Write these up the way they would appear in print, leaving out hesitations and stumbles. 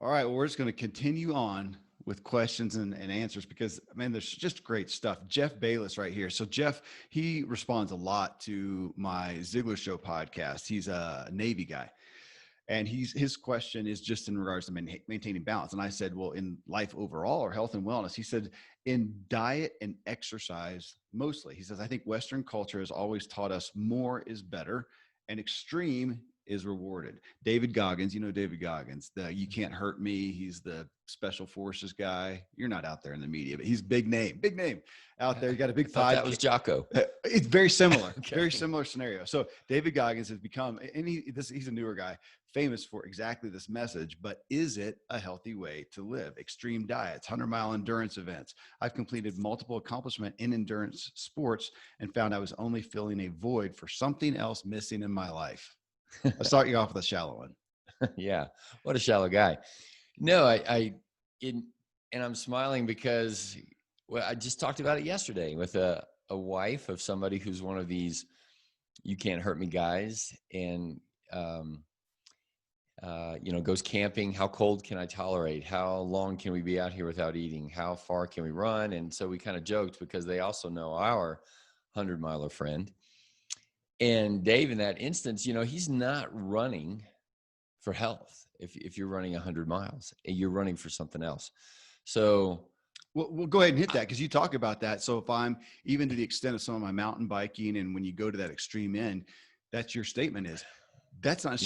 All right. Well, we're just going to continue on with questions and answers because, man, there's just great stuff. Jeff Bayless right here. So, Jeff, he responds a lot to my Ziegler Show podcast. He's a Navy guy. And his question is just in regards to maintaining balance. And I said, well, in life overall or health and wellness, he said, in diet and exercise mostly. He says, I think Western culture has always taught us more is better and extreme is rewarded. David Goggins, you know David Goggins, the You Can't Hurt Me. He's the special forces guy. You're not out there in the media, but he's big name out there. You got a big I thought podcast. that was Jocko. It's very similar, Okay. very similar scenario. So David Goggins has become, and he's a newer guy, famous for exactly this message, but is it a healthy way to live? Extreme diets, 100-mile endurance events. I've completed multiple accomplishment in endurance sports and found I was only filling a void for something else missing in my life. I'll start you off with a shallow one. Yeah. What a shallow guy. No, and I'm smiling because, well, I just talked about it yesterday with a wife of somebody who's one of these "you can't hurt me" guys, and goes camping. How cold can I tolerate? How long can we be out here without eating? How far can we run? And so we kind of joked because they also know our 100-miler friend. And Dave, in that instance, he's not running for health. If you're running 100 miles, you're running for something else. So we'll go ahead and hit that because you talk about that. So if I'm even to the extent of some of my mountain biking, and when you go to that extreme end, that's your statement is that's not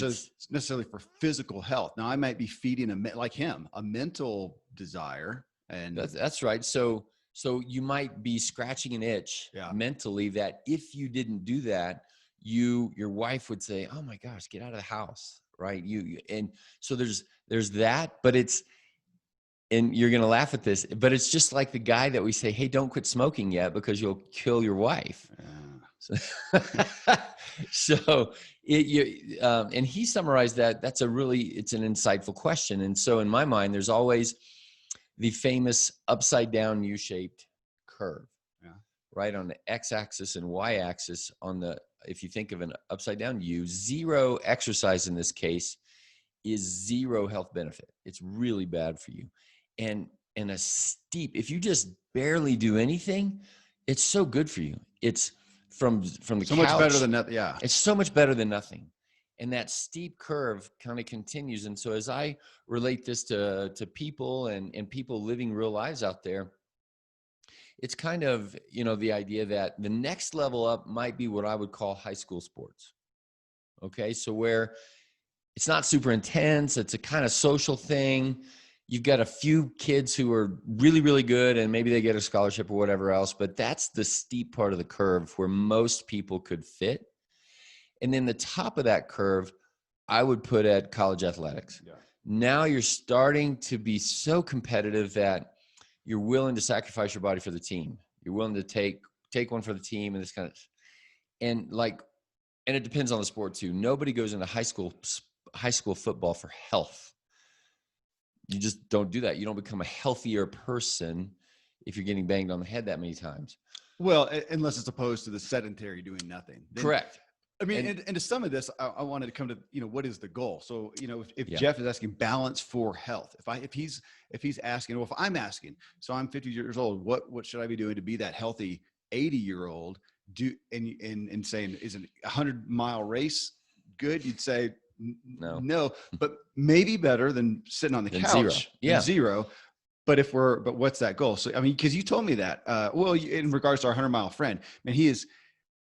necessarily for physical health. Now I might be feeding a mental desire, and that's right. So you might be scratching an itch mentally that if you didn't do that, your wife would say, "Oh my gosh, get out of the house." Right. And so there's that, but and you're going to laugh at this, but it's just like the guy that we say, "Hey, don't quit smoking yet because you'll kill your wife." So and he summarized that. It's an insightful question. And so in my mind, there's always the famous upside down U-shaped curve, right? On the X-axis and Y-axis if you think of an upside down U, zero exercise in this case is zero health benefit. It's really bad for you. And a steep, if you just barely do anything, it's so good for you. It's from the couch. So much better than nothing. Yeah. It's so much better than nothing. And that steep curve kind of continues. And so as I relate this to people and people living real lives out there, it's kind of, the idea that the next level up might be what I would call high school sports. Okay. So where it's not super intense, it's a kind of social thing. You've got a few kids who are really, really good and maybe they get a scholarship or whatever else, but that's the steep part of the curve where most people could fit. And then the top of that curve, I would put at college athletics. Yeah. Now you're starting to be so competitive that you're willing to sacrifice your body for the team. You're willing to take one for the team and this kind of, and it depends on the sport too. Nobody goes into high school football for health. You just don't do that. You don't become a healthier person if you're getting banged on the head that many times. Well, unless it's opposed to the sedentary doing nothing. Correct. I mean, and to some of this, I wanted to come to, what is the goal? So, if Yeah. Jeff is asking balance for health, if he's asking, well, if I'm asking, so I'm 50 years old, what should I be doing to be that healthy 80-year-old and saying, is an 100-mile race good? You'd say no, but maybe better than sitting on the couch. Zero. But what's that goal? So, I mean, cause you told me that, in regards to our 100-mile friend, man,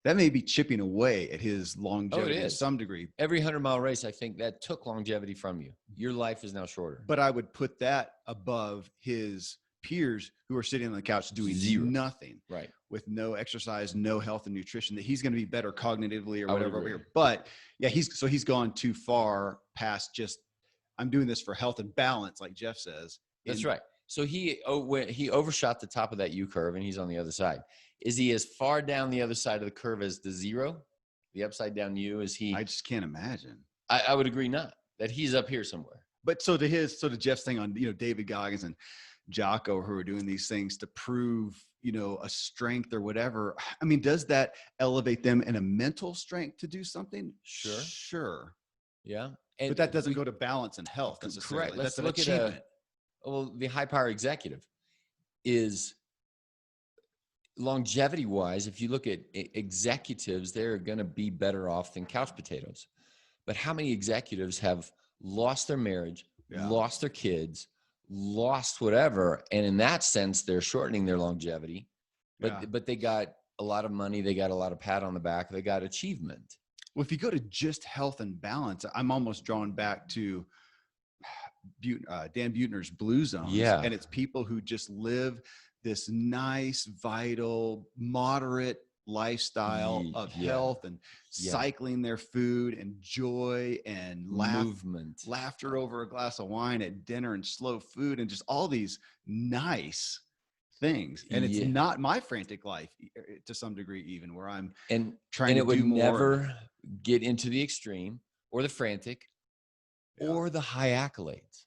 that may be chipping away at his longevity to some degree. Every 100-mile race, I think that took longevity from you. Your life is now shorter. But I would put that above his peers who are sitting on the couch doing nothing, right? With no exercise, no health and nutrition, that he's going to be better cognitively or whatever over here. But yeah, he's gone too far past just, I'm doing this for health and balance, like Jeff says. That's right. So he overshot the top of that U curve and he's on the other side. Is he as far down the other side of the curve as the zero, the upside down U? Is he? I just can't imagine. I would agree not, that he's up here somewhere. But so to Jeff's thing on, David Goggins and Jocko who are doing these things to prove, a strength or whatever. I mean, does that elevate them in a mental strength to do something? Sure. Sure. Yeah. But that doesn't go to balance and health necessarily. Correct. Let's That's an look achievement. the high power executive is longevity wise. If you look at executives, they're going to be better off than couch potatoes. But how many executives have lost their marriage, lost their kids, lost whatever, and in that sense, they're shortening their longevity. But they got a lot of money, they got a lot of pat on the back, they got achievement. Well, if you go to just health and balance, I'm almost drawn back to Dan Buettner's Blue Zones. Yeah. And it's people who just live this nice, vital, moderate lifestyle of health and cycling their food and joy and movement, laughter over a glass of wine at dinner and slow food and just all these nice things. And it's not my frantic life to some degree, even where I'm trying to do more. And it would never get into the extreme or the frantic or the high accolades.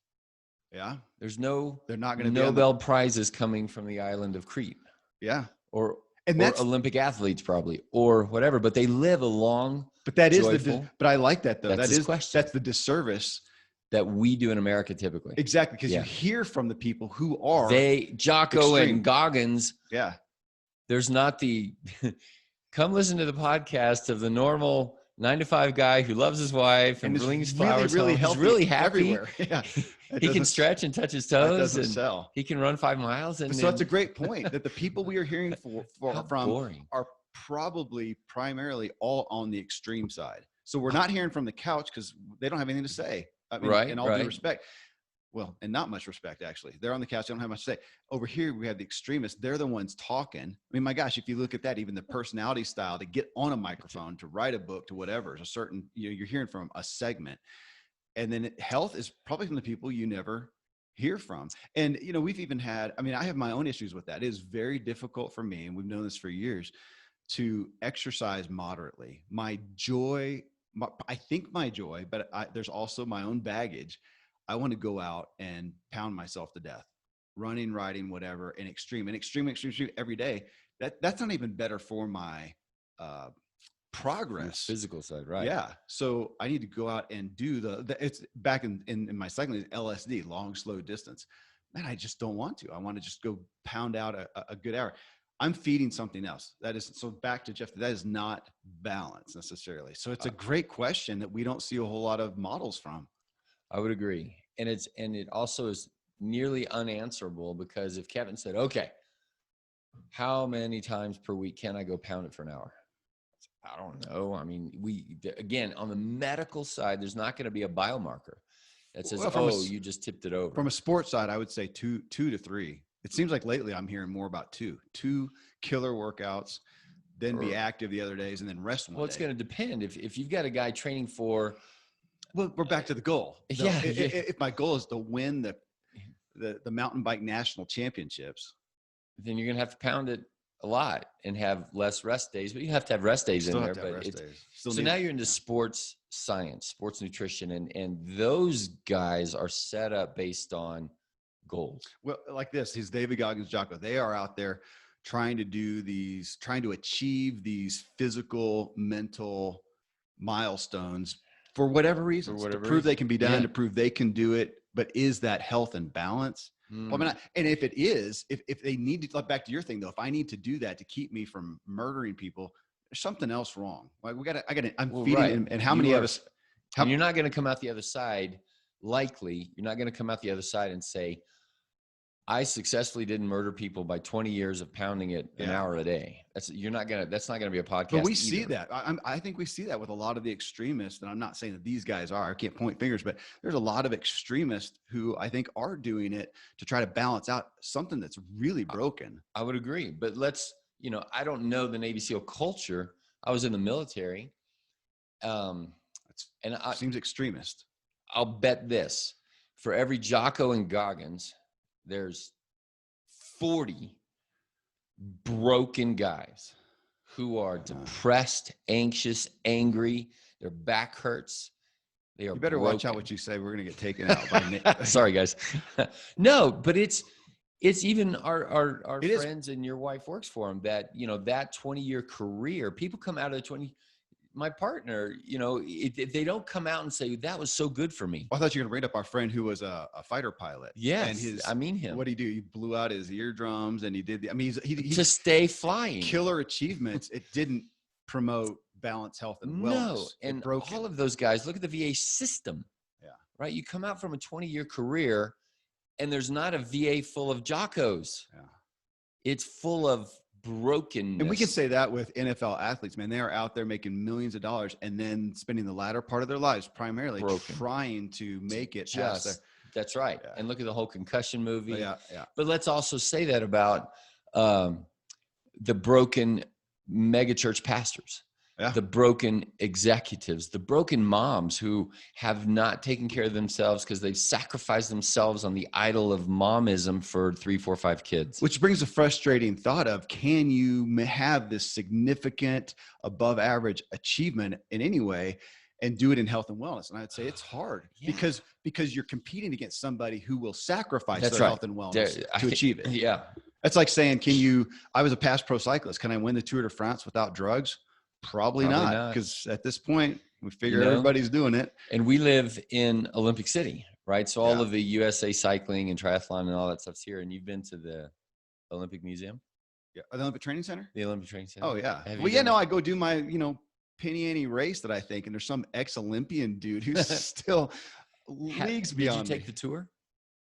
Yeah. There's they're not going to Nobel Prizes coming from the island of Crete. Yeah. Or Olympic athletes probably, or whatever, but they live a long, but that joyful, is but I like that though. That's the disservice that we do in America typically. Exactly. Because you hear from the people who are Jocko and Goggins. Yeah. There's not come listen to the podcast of the normal 9-to-5 guy who loves his wife and brings flowers really home. healthy. He's really happy. Everywhere. Yeah. He can stretch and touch his toes and sell. He can run 5 miles. And so that's a great point that the people we are hearing from boring. Are probably primarily all on the extreme side. So we're not hearing from the couch because they don't have anything to say. I mean, in all due respect. Well, and not much respect, actually. They're on the couch. They don't have much to say. Over here, we have the extremists. They're the ones talking. I mean, my gosh, if you look at that, even the personality style to get on a microphone, to write a book, to whatever, is a certain, you're hearing from a segment. And then health is probably from the people you never hear from. And, we've even had, I have my own issues with that. It is very difficult for me, and we've known this for years, to exercise moderately. I think my joy, but there's also my own baggage. I want to go out and pound myself to death, running, riding, whatever, and extreme every day. That's not even better for my progress. Your physical side, right? Yeah. So I need to go out and do it's back in my cycling, LSD, long, slow distance. Man, I just don't want to. I want to just go pound out a good hour. I'm feeding something else. So back to Jeff, that is not balance necessarily. So it's a great question that we don't see a whole lot of models from. I would agree. And it also is nearly unanswerable, because if Kevin said, okay, how many times per week can I go pound it for an hour? I don't know. Again, on the medical side, there's not going to be a biomarker that says, you just tipped it over. From a sports side, I would say two to three. It seems like lately I'm hearing more about two killer workouts, then be active the other days, and then rest one day. Well, it's going to depend. If you've got a guy training for, well, we're back to the goal. Yeah. If my goal is to win the mountain bike national championships, then you're going to have to pound it a lot and have less rest days, but you have to have rest days in there. So now you're into sports science, sports nutrition, and those guys are set up based on goals. Well, like this, he's David Goggins, Jocko. They are out there trying to achieve these physical, mental milestones for whatever reason, to prove they can be done, to prove they can do it. But is that health and balance? Well, and if it is, if they need to, like, back to your thing though, if I need to do that to keep me from murdering people, there's something else wrong. Like I'm feeding, and how many of us? And you're not going to come out the other side. Likely, you're not going to come out the other side and say, I successfully didn't murder people by 20 years of pounding it an hour a day. That's not going to be a podcast. But we see that. I think we see that with a lot of the extremists. And I'm not saying that these guys are, I can't point fingers, but there's a lot of extremists who I think are doing it to try to balance out something that's really broken. I would agree. But I don't know the Navy SEAL culture. I was in the military. Seems extremist. I'll bet this. For every Jocko and Goggins, there's 40 broken guys who are depressed, anxious, angry. Their back hurts. They are. You better watch out what you say. We're going to get taken out by Sorry, guys. No, but it's even our friends, and your wife works for them, that, that 20-year career, people come out of the my partner, if they don't come out and say, that was so good for me. I thought you were going to bring up our friend who was a fighter pilot. Yes. And I mean him. What did he do? He blew out his eardrums and he did he to stay flying. Killer achievements. It didn't promote balance, health, and wellness. No. And all of those guys, look at the VA system. Yeah. Right. You come out from a 20-year career and there's not a VA full of jockos. Yeah. It's full of brokenness. And we can say that with NFL athletes, man. They are out there making millions of dollars and then spending the latter part of their lives primarily trying to make it past their. That's right. Yeah. And look at the whole concussion movie. Yeah. But let's also say that about the broken megachurch pastors, the broken executives, the broken moms who have not taken care of themselves because they've sacrificed themselves on the idol of momism for 3, 4, 5 kids. Which brings a frustrating thought of, can you have this significant above average achievement in any way and do it in health and wellness? And I'd say it's hard because you're competing against somebody who will sacrifice their health and wellness to achieve it. Yeah. That's like saying, I was a past pro cyclist. Can I win the Tour de France without drugs? Probably not. Because at this point we figure everybody's doing it. And we live in Olympic City, right? So all of the USA cycling and triathlon and all that stuff's here. And you've been to the Olympic Museum? Yeah. The Olympic Training Center? The Olympic Training Center. Oh yeah. Well, I go do my, penny ante race that I think, and there's some ex-Olympian dude who's still leagues beyond. Did you take the tour?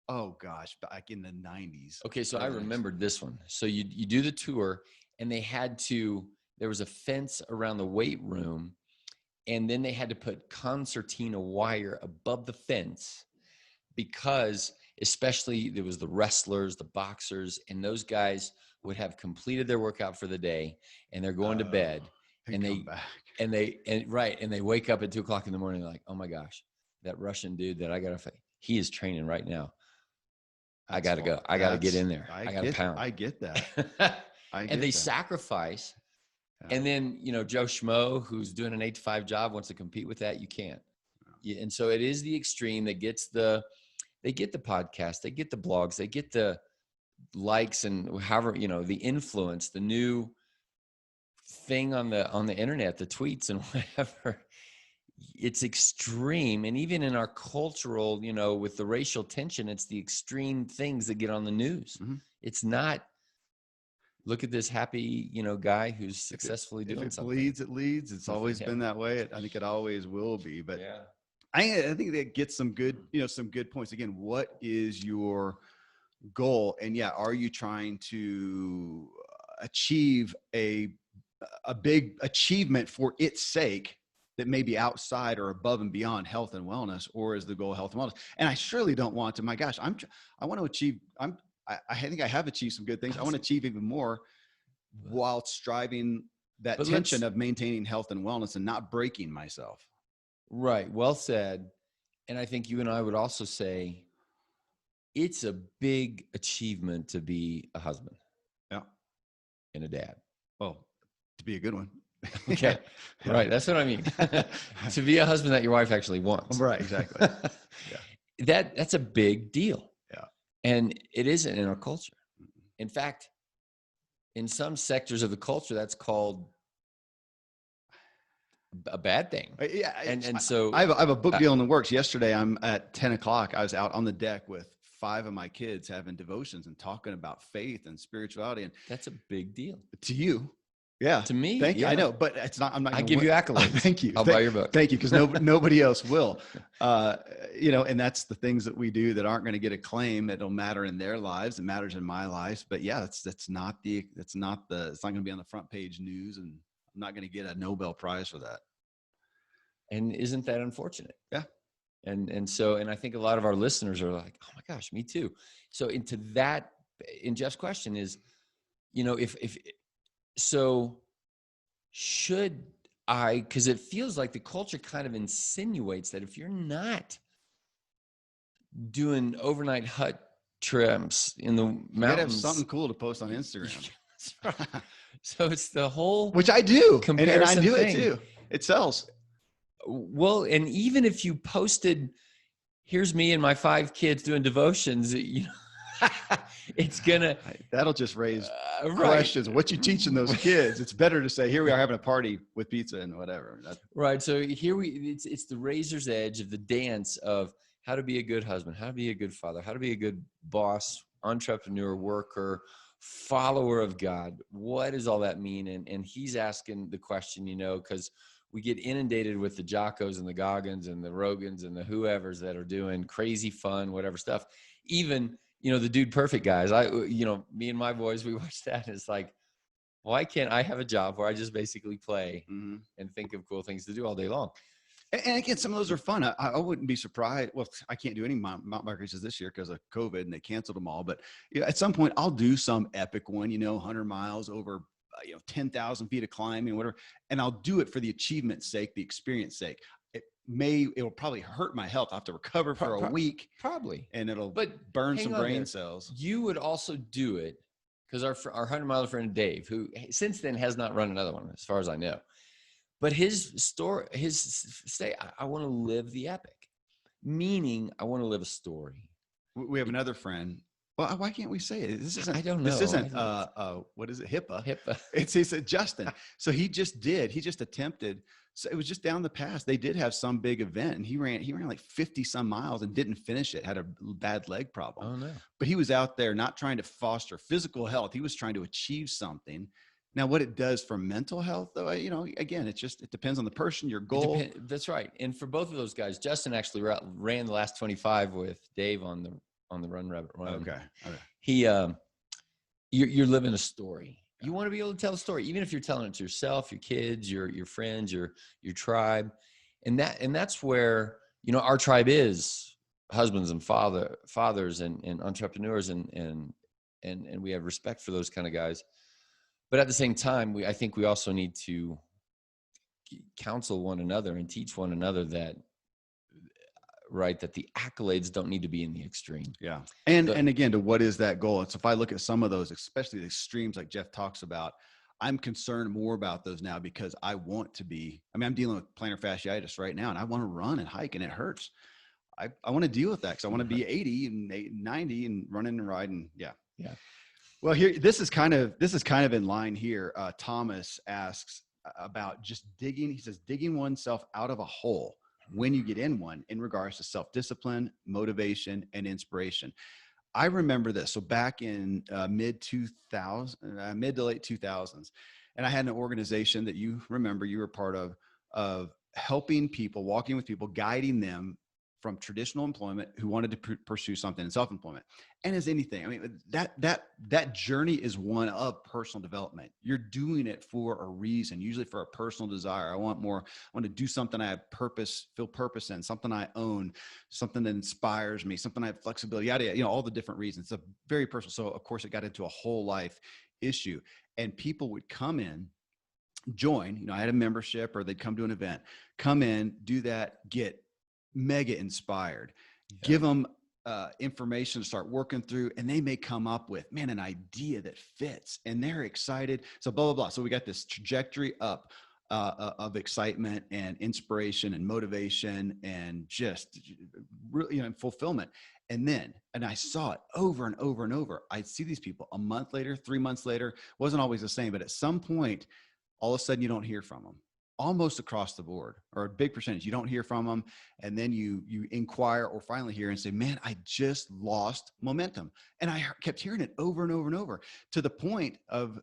Oh gosh, back in the 90s. Okay, so I remembered this one. So you do the tour, and there was a fence around the weight room, and then they had to put concertina wire above the fence because especially there was the wrestlers, the boxers, and those guys would have completed their workout for the day, and they're going to bed. And they wake up at 2:00 in the morning, like, oh my gosh, that Russian dude that I got to fight, he is training right now. I got to go. I got to get in there. I got to pound. I get that. And they sacrifice. Yeah. And then, Joe Schmo, who's doing an 8-to-5 job, wants to compete with that. You can't. Yeah. And so it is the extreme that gets they get the podcast, they get the blogs, they get the likes and however, the influence, the new thing on the internet, the tweets and whatever. It's extreme. And even in our cultural, with the racial tension, it's the extreme things that get on the news. Mm-hmm. It's not, look at this happy, guy who's successfully doing something. If it bleeds, it leads. It's always been that way. I think it always will be. But yeah. I think that gets some good points. Again, what is your goal? And are you trying to achieve a big achievement for its sake that may be outside or above and beyond health and wellness, or is the goal health and wellness? And I surely don't want to, my gosh, I want to achieve, I think I have achieved some good things. I want to achieve even more while striving that tension of maintaining health and wellness and not breaking myself. Right. Well said. And I think you and I would also say it's a big achievement to be a husband. Yeah. And a dad. Oh, to be a good one. Okay. Yeah. Right. That's what I mean. To be a husband that your wife actually wants. Right. Exactly. Yeah. That's a big deal. Yeah. And it isn't in our culture. In fact, in some sectors of the culture, that's called a bad thing. Yeah. And so I have a book deal in the works. Yesterday, I'm at 10:00. I was out on the deck with 5 of my kids having devotions and talking about faith and spirituality. And that's a big deal to you. Yeah. To me. Thank you. I know, but it's not, I'm not. I give you accolades. Thank you. I'll buy your book. Thank you. Because nobody else will, and that's the things that we do that aren't going to get acclaim. It'll matter in their lives. It matters in my life, but it's not going to be on the front page news, and I'm not going to get a Nobel Prize for that. And isn't that unfortunate? Yeah. And I think a lot of our listeners are like, oh my gosh, me too. So in Jeff's question is, so should I, because it feels like the culture kind of insinuates that if you're not doing overnight hut trips in the mountains, you gotta have something cool to post on Instagram. That's right. So it's the whole, which I do, and I do thing. It too. It sells. Well, and even if you posted, here's me and my 5 kids doing devotions, It's gonna, That'll just raise right. questions. What you teaching those kids? It's better to say, here we are having a party with pizza and whatever. Right. So here it's the razor's edge of the dance of how to be a good husband, how to be a good father, how to be a good boss, entrepreneur, worker, follower of God. What does all that mean? And he's asking the question, because we get inundated with the Jockos and the Goggins and the Rogans and the whoever's that are doing crazy fun, whatever stuff. Even, the Dude Perfect guys. Me and my boys, we watch that. And it's like, why can't I have a job where I just basically play and think of cool things to do all day long? And again, some of those are fun. I wouldn't be surprised. Well, I can't do any mountain bike races this year because of COVID and they canceled them all. But at some point, I'll do some epic one, 100 miles over, 10,000 feet of climbing, whatever. And I'll do it for the achievement's sake, the experience sake. It'll probably hurt my health. I'll have to recover for a week. Probably. And it'll burn some brain cells. You would also do it because our 100-mile friend Dave, who since then has not run another one, as far as I know. But his say, I want to live the epic, meaning I want to live a story. We have another friend. Well, why can't we say it? This isn't. I don't know. This isn't. What is it? HIPAA. HIPAA. It's Justin. So he just attempted. So it was just down the pass. They did have some big event, and he ran like 50 some miles and didn't finish it. Had a bad leg problem. Oh no! But he was out there not trying to foster physical health. He was trying to achieve something. Now, what it does for mental health, though, again, it depends on the person, your goal. That's right. And for both of those guys, Justin actually ran the last 25 with Dave on the Run Rabbit Run. Okay. He, you're living a story. You want to be able to tell a story, even if you're telling it to yourself, your kids, your friends, your tribe, and that's where our tribe is husbands and fathers and entrepreneurs and we have respect for those kind of guys. But at the same time, I think we also need to counsel one another and teach one another that the accolades don't need to be in the extreme. Yeah. And again, to what is that goal? And so if I look at some of those, especially the extremes like Jeff talks about, I'm concerned more about those now because I want to be, I'm dealing with plantar fasciitis right now and I want to run and hike and it hurts. I want to deal with that because I want to be 80 and 90 and running and riding. Yeah. Yeah. Well, here, this is kind of in line here. Thomas asks about just digging. He says, digging oneself out of a hole when you get in one in regards to self-discipline, motivation, and inspiration. I remember this. So back in mid to late 2000s, and I had an organization that you remember you were part of helping people, walking with people, guiding them from traditional employment who wanted to pursue something in self-employment. And as anything, that journey is one of personal development. You're doing it for a reason, usually for a personal desire. I want to do something I have feel purpose in, something I own, something that inspires me, something I have flexibility, yada, yada, all the different reasons. It's a very personal. So of course it got into a whole life issue and people would come in, join, I had a membership or they'd come to an event, come in, do that, get mega inspired, give them information to start working through, and they may come up with, an idea that fits and they're excited. So blah, blah, blah. So we got this trajectory up of excitement and inspiration and motivation and just really, fulfillment. And I saw it over and over and over. I'd see these people a month later, 3 months later, wasn't always the same, but at some point, all of a sudden you don't hear from them. Almost across the board, or a big percentage, you don't hear from them. And then you inquire or finally hear and say, man, I just lost momentum. And I kept hearing it over and over and over to the point of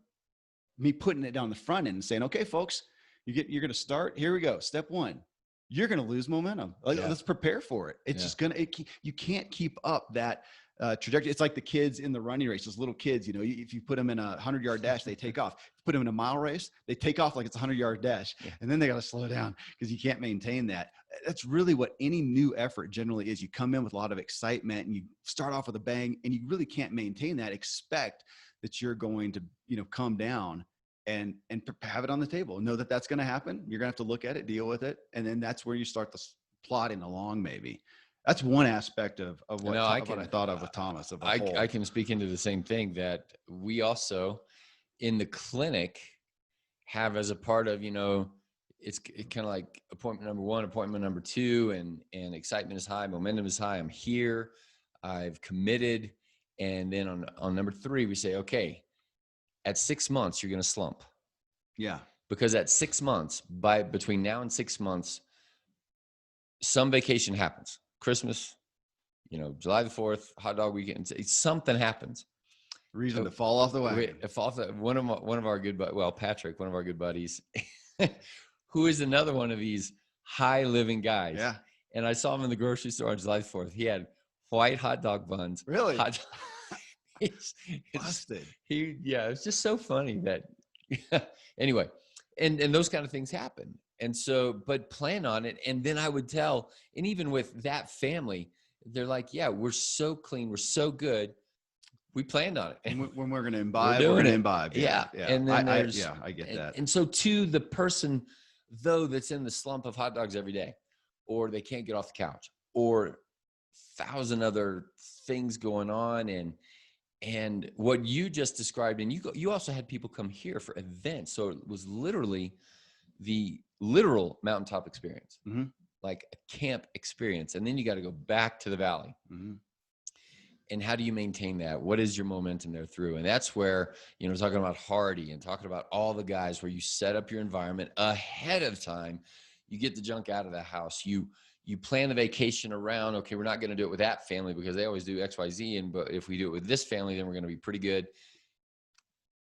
me putting it down the front end and saying, okay, folks, you're going to start. Here we go. Step one, you're going to lose momentum. Let's prepare for it. It's just you can't keep up that trajectory. It's like the kids in the running race, those little kids, if you put them in a 100-yard dash, they take off. If you put them in a mile race, they take off like it's a 100-yard dash. Yeah. And then they got to slow down because you can't maintain that. That's really what any new effort generally is. You come in with a lot of excitement and you start off with a bang and you really can't maintain that. Expect that you're going to, come down and have it on the table. Know that that's going to happen. You're going to have to look at it, deal with it. And then that's where you start the plotting along maybe. That's one aspect of what I thought of with Thomas. I can speak into the same thing that we also in the clinic have as a part of, it's kind of like appointment number 1, appointment number 2, and excitement is high, momentum is high. I'm here, I've committed. And then on number 3, we say, okay, at 6 months, you're going to slump. Yeah. Because at 6 months, between now and 6 months, some vacation happens. Christmas, July the 4th, hot dog weekend, something happens. Reason to fall off the wagon. One of our good buddies, Patrick, one of our good buddies, who is another one of these high living guys. Yeah. And I saw him in the grocery store on July 4th. He had white hot dog buns. Really? Busted. It's just so funny that anyway, and those kind of things happen. And so, but plan on it. And then I would tell, and even with that family, they're like, yeah, we're so clean. We're so good. We planned on it. And when we're going to imbibe, we're going to imbibe. Yeah. And then I get that. And so to the person, though, that's in the slump of hot dogs every day, or they can't get off the couch, or 1,000 other things going on. And what you just described, and you also had people come here for events. So it was literally the literal mountaintop experience, like a camp experience. And then you got to go back to the valley. And how do you maintain that? What is your momentum there through? And that's where, talking about Hardy and talking about all the guys, where you set up your environment ahead of time. You get the junk out of the house. You plan the vacation around, okay, we're not going to do it with that family because they always do X, Y, Z. But if we do it with this family, then we're going to be pretty good.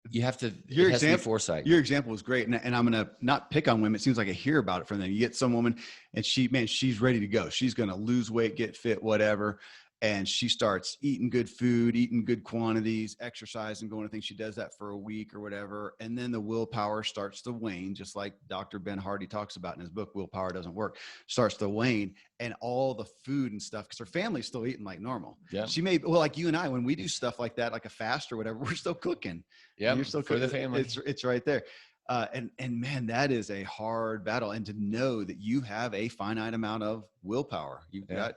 You have to, it has to be foresight. Your example was great. And I'm going to not pick on women. It seems like I hear about it from them. You get some woman and she's ready to go. She's going to lose weight, get fit, whatever. And she starts eating good food, eating good quantities, exercising, going to things. She does that for a week or whatever. And then the willpower starts to wane, just like Dr. Ben Hardy talks about in his book, Willpower Doesn't Work, starts to wane. And all the food and stuff, because her family's still eating like normal. Yeah. She may, like you and I, when we do stuff like that, like a fast or whatever, we're still cooking. Yeah. You're still for the family. It's right there. And man, that is a hard battle. And to know that you have a finite amount of willpower, you've got,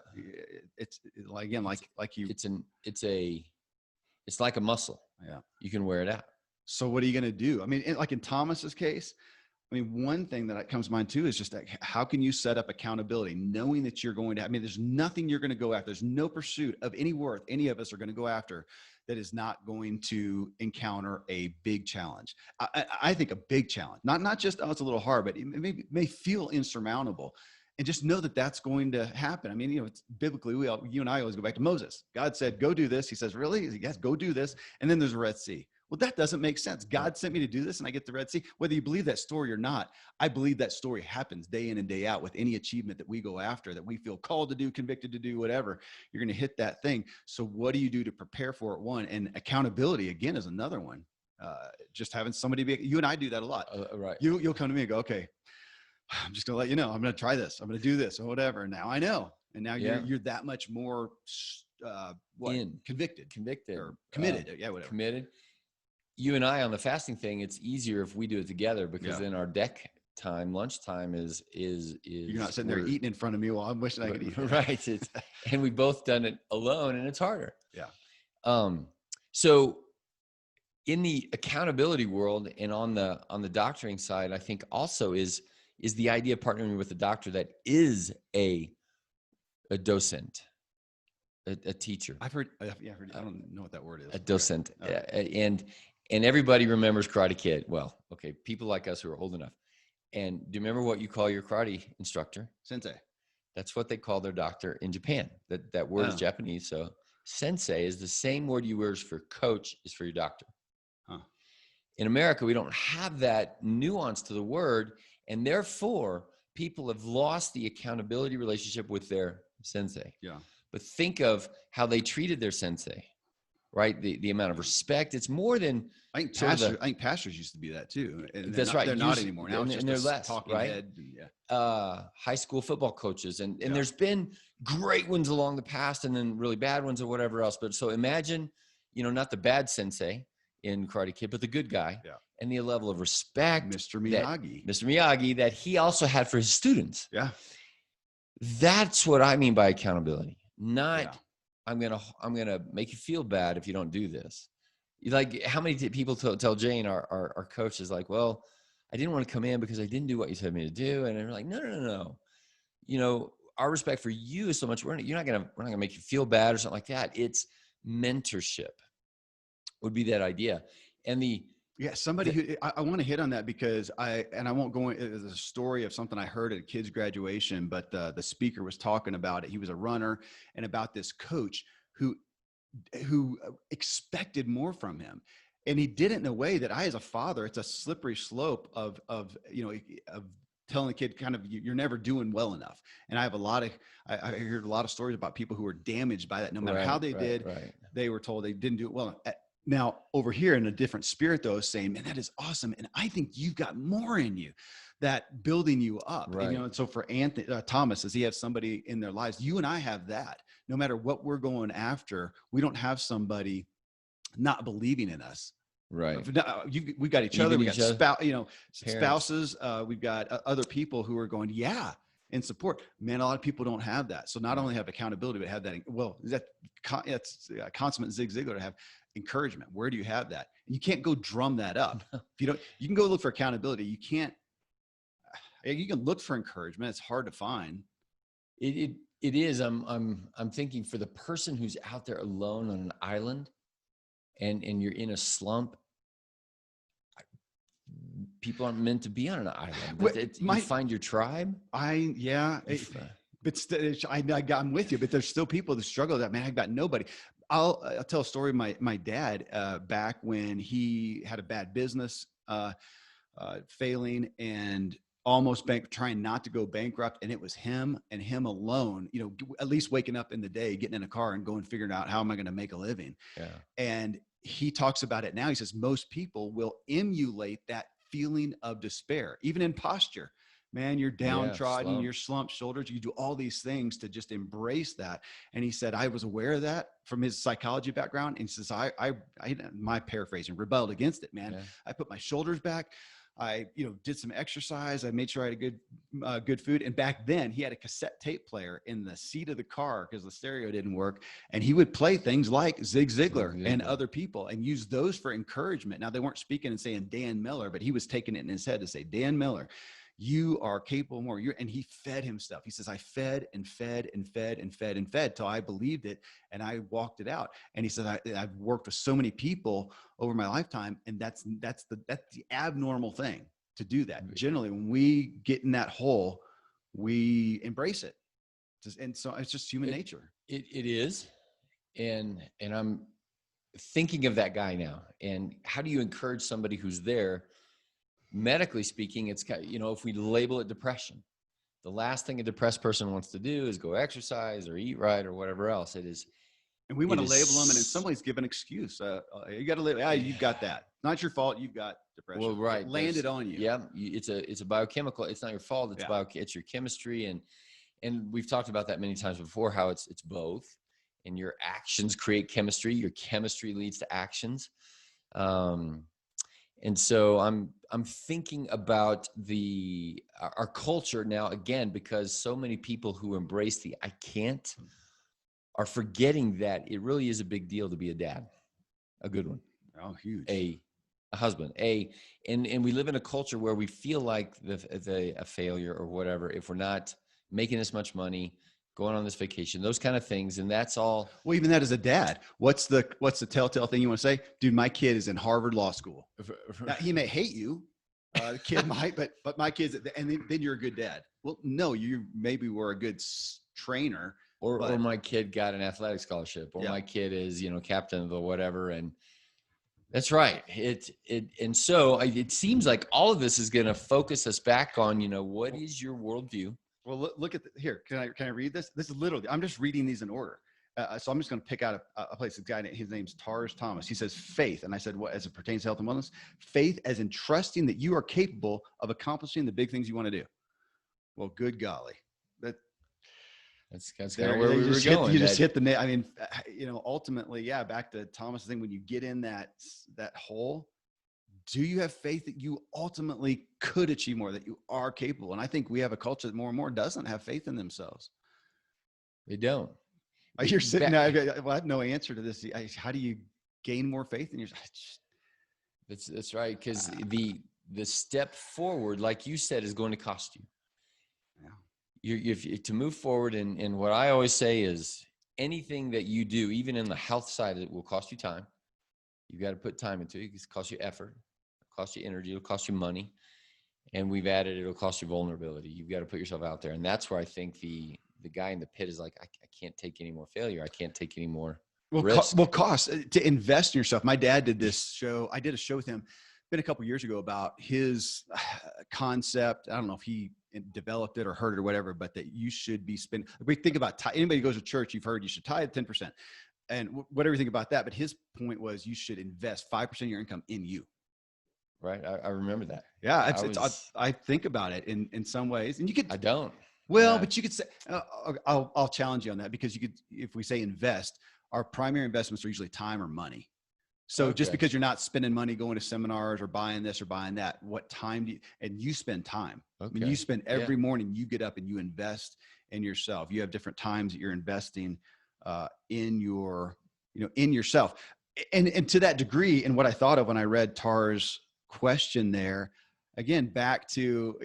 it's like, again, like you, it's like a muscle. Yeah. You can wear it out. So what are you going to do? I mean, like in Thomas's case, I mean, one thing that comes to mind too is just like, how can you set up accountability, knowing that you're going to, there's nothing you're going to go after. There's no pursuit of any worth any of us are going to go after that is not going to encounter a big challenge. I think a big challenge, not just, it's a little hard, but it may feel insurmountable. And just know that that's going to happen. I mean, it's biblically, you and I always go back to Moses. God said, go do this. He says, really? Yes, go do this. And then there's a Red Sea. Well, that doesn't make sense. God sent me to do this and I get the Red Sea. Whether you believe that story or not, I believe that story happens day in and day out with any achievement that we go after, that we feel called to do, convicted to do, whatever. You're going to hit that thing. So what do you do to prepare for it? One, and accountability, again, is another one. Just having somebody you and I do that a lot. Right. You'll come to me and go, okay, I'm just going to let you know, I'm going to try this. I'm going to do this or whatever. And now I know. And now you're that much more convicted or committed. Whatever. Committed. You and I on the fasting thing, it's easier if we do it together because then our deck time, lunchtime is you're not sitting there eating in front of me while I'm wishing I could eat. Right. And we've both done it alone and it's harder. Yeah. So in the accountability world and on the doctoring side, I think also is the idea of partnering with a doctor that is a docent, a teacher. I've heard, I don't know what that word is. A docent. Okay. And everybody remembers Karate Kid. Well, okay, people like us who are old enough. And do you remember what you call your karate instructor? Sensei. That's what they call their doctor in Japan. That word is Japanese. So sensei is the same word you use for coach is for your doctor. Huh. In America, we don't have that nuance to the word. And therefore, people have lost the accountability relationship with their sensei. Yeah. But think of how they treated their sensei, right? The amount of respect. It's more than I think pastors used to be that too. And that's right. They're not anymore. Now it's just they're less, talking right? head. High school football coaches. And there's been great ones along the past and then really bad ones or whatever else. But so imagine, not the bad sensei in Karate Kid, but the good guy. Yeah. And the level of respect. Mr. Miyagi that he also had for his students. Yeah. That's what I mean by accountability. Not I'm gonna make you feel bad if you don't do this. Like how many people tell Jane, our coach, is like, well, I didn't want to come in because I didn't do what you told me to do, and they're like, no. Our respect for you is so much. We're not gonna make you feel bad or something like that. It's mentorship would be that idea. And yeah, somebody who I want to hit on that because I won't go into the story of something I heard at a kid's graduation, but the speaker was talking about it. He was a runner, and about this coach who expected more from him. And he did it in a way that I, as a father, it's a slippery slope of telling a kid kind of, you're never doing well enough. And I heard a lot of stories about people who were damaged by that. No matter how they did, they were told they didn't do it well. Now over here in a different spirit though, saying, man, that is awesome. And I think you've got more in you, that building you up. Right. And so for Anthony, Thomas, as he has somebody in their lives, you and I have that. No matter what we're going after, we don't have somebody not believing in us. Right. We've got each other. We got spouses. We've got other people who are going, yeah, in support. Man, a lot of people don't have that. So not only have accountability, but have that. Well, that's consummate Zig Ziglar to have encouragement. Where do you have that? And you can't go drum that up. If you don't, you can go look for accountability. You can't. You can look for encouragement. It's hard to find. It is. I'm thinking for the person who's out there alone on an island, and you're in a slump. People aren't meant to be on an island. You find your tribe. I'm with you, but there's still people that struggle with that. Man, I've got nobody. I'll tell a story. My dad, back when he had a bad business, failing and almost trying not to go bankrupt. And it was him and him alone, at least waking up in the day, getting in a car and going, figuring out how am I going to make a living? Yeah. And he talks about it now. He says, most people will emulate that feeling of despair, even in posture. Man, you're downtrodden, you're slumped shoulders. You do all these things to just embrace that. And he said, I was aware of that from his psychology background. And he says, I my paraphrasing, rebelled against it, man. Yeah. I put my shoulders back. I, did some exercise. I made sure I had good food. And back then he had a cassette tape player in the seat of the car because the stereo didn't work. And he would play things like Zig Ziglar and other people and use those for encouragement. Now they weren't speaking and saying Dan Miller, but he was taking it in his head to say, Dan Miller, you are capable more. And he fed himself. He says, I fed and fed and fed and fed and fed till I believed it. And I walked it out. And he said, I've worked with so many people over my lifetime. And that's the abnormal thing to do that. Generally, when we get in that hole, we embrace it. And so it's just human nature. It is. And I'm thinking of that guy now. And how do you encourage somebody who's there? Medically speaking, it's, if we label it depression, the last thing a depressed person wants to do is go exercise or eat right or whatever else it is. And we want to label them and in some ways give an excuse. You got to label, you've got that. Not your fault. You've got depression. Well, right. It landed on you. Yeah. It's a biochemical. It's not your fault. It's your chemistry. And we've talked about that many times before, how it's both, and your actions create chemistry. Your chemistry leads to actions. And so I'm thinking about our culture now, again, because so many people who embrace the I can't are forgetting that it really is a big deal to be a dad, a good one. Oh, huge. A husband, and we live in a culture where we feel like a failure or whatever if we're not making this much money, going on this vacation, those kind of things. And that's all. Well, even that as a dad, what's the telltale thing you want to say? Dude, my kid is in Harvard Law School. Now, he may hate you. The kid might, but my kid's, and then you're a good dad. Well, no, you maybe were a good trainer. Or my kid got an athletic scholarship, or my kid is, captain of the whatever. And that's right. And so it seems like all of this is going to focus us back on, what is your worldview? Well, look at here. Can I read this? This is literally, I'm just reading these in order. So I'm just going to pick out a place. This guy, his name's Tars Thomas. He says faith. And I said, what, as it pertains to health and wellness? Faith as in trusting that you are capable of accomplishing the big things you want to do. Well, good golly. That's kind of where we were going. You just hit the nail. I mean, ultimately, back to Thomas' thing, when you get in that hole, do you have faith that you ultimately could achieve more, that you are capable? And I think we have a culture that more and more doesn't have faith in themselves. They don't. You're sitting there, I have no answer to this. How do you gain more faith in yourself? That's right. Because the step forward, like you said, is going to cost you. Yeah. To move forward, and what I always say is, anything that you do, even in the health side, it will cost you time. You've got to put time into it. It costs you effort, it'll cost you energy, it'll cost you money. And we've added, it'll cost you vulnerability. You've got to put yourself out there. And that's where I think the guy in the pit is like, I can't take any more failure. I can't take any more risk. Cost to invest in yourself. My dad did this show. I did a show with him been a couple of years ago about his concept. I don't know if he developed it or heard it or whatever, but that you should be spending. We think about anybody who goes to church, you've heard you should tithe 10%, and whatever you think about that. But his point was you should invest 5% of your income in you. Right. I remember that. Yeah. I think about it in some ways, and you could. I don't. Well, but you could say, I'll challenge you on that, because you could, if we say invest, our primary investments are usually time or money. So just because you're not spending money going to seminars or buying this or buying that, what time do you, and you spend time. I mean, you spend every morning, you get up and you invest in yourself. You have different times that you're investing in your, in yourself. And to that degree, and what I thought of when I read Tar's question there, again, back to,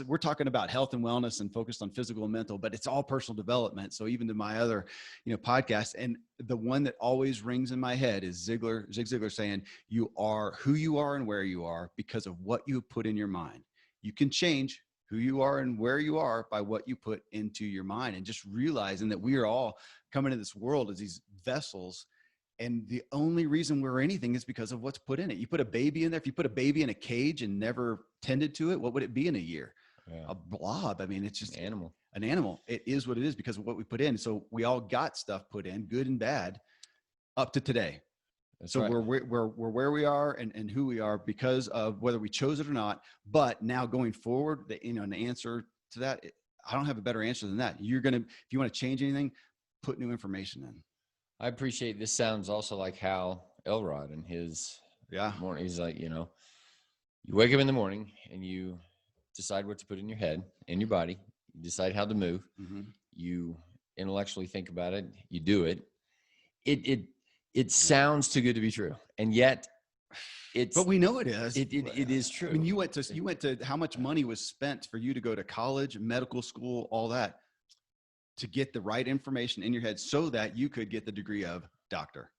we're talking about health and wellness and focused on physical and mental, but it's all personal development. So even to my other, podcasts, and the one that always rings in my head is Zig Ziglar saying, you are who you are and where you are because of what you put in your mind. You can change who you are and where you are by what you put into your mind, and just realizing that we are all coming into this world as these vessels. And the only reason we're anything is because of what's put in it. You put a baby in there. If you put a baby in a cage and never tended to it, what would it be in a year? Yeah. A blob. I mean, it's just an animal. It is what it is because of what we put in. So we all got stuff put in, good and bad, up to today. That's so right. we're where we are and who we are because of whether we chose it or not. But now going forward, an answer to that, I don't have a better answer than that. If you want to change anything, put new information in. I appreciate this. Sounds also like Hal Elrod and his morning. He's like, you wake up in the morning and you decide what to put in your head and your body. You decide how to move. Mm-hmm. You intellectually think about it. You do it. It sounds too good to be true, and yet but we know it is. It is true. I mean, you went to how much money was spent for you to go to college, medical school, all that, to get the right information in your head so that you could get the degree of doctor.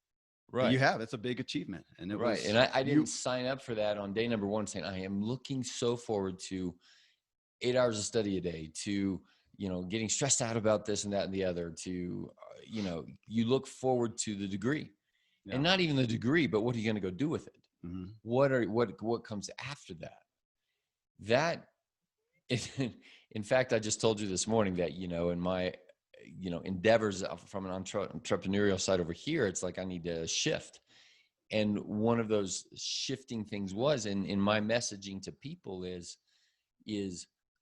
Right. And you have. It's a big achievement. And it was, and I didn't sign up for that on day number one saying, I am looking so forward to 8 hours of study a day, to, getting stressed out about this and that and the other, to, you look forward to the degree and not even the degree, but what are you going to go do with it? Mm-hmm. What comes after that? In fact, I just told you this morning that, in my, endeavors from an entrepreneurial side over here, it's like I need to shift. And one of those shifting things was in my messaging to people is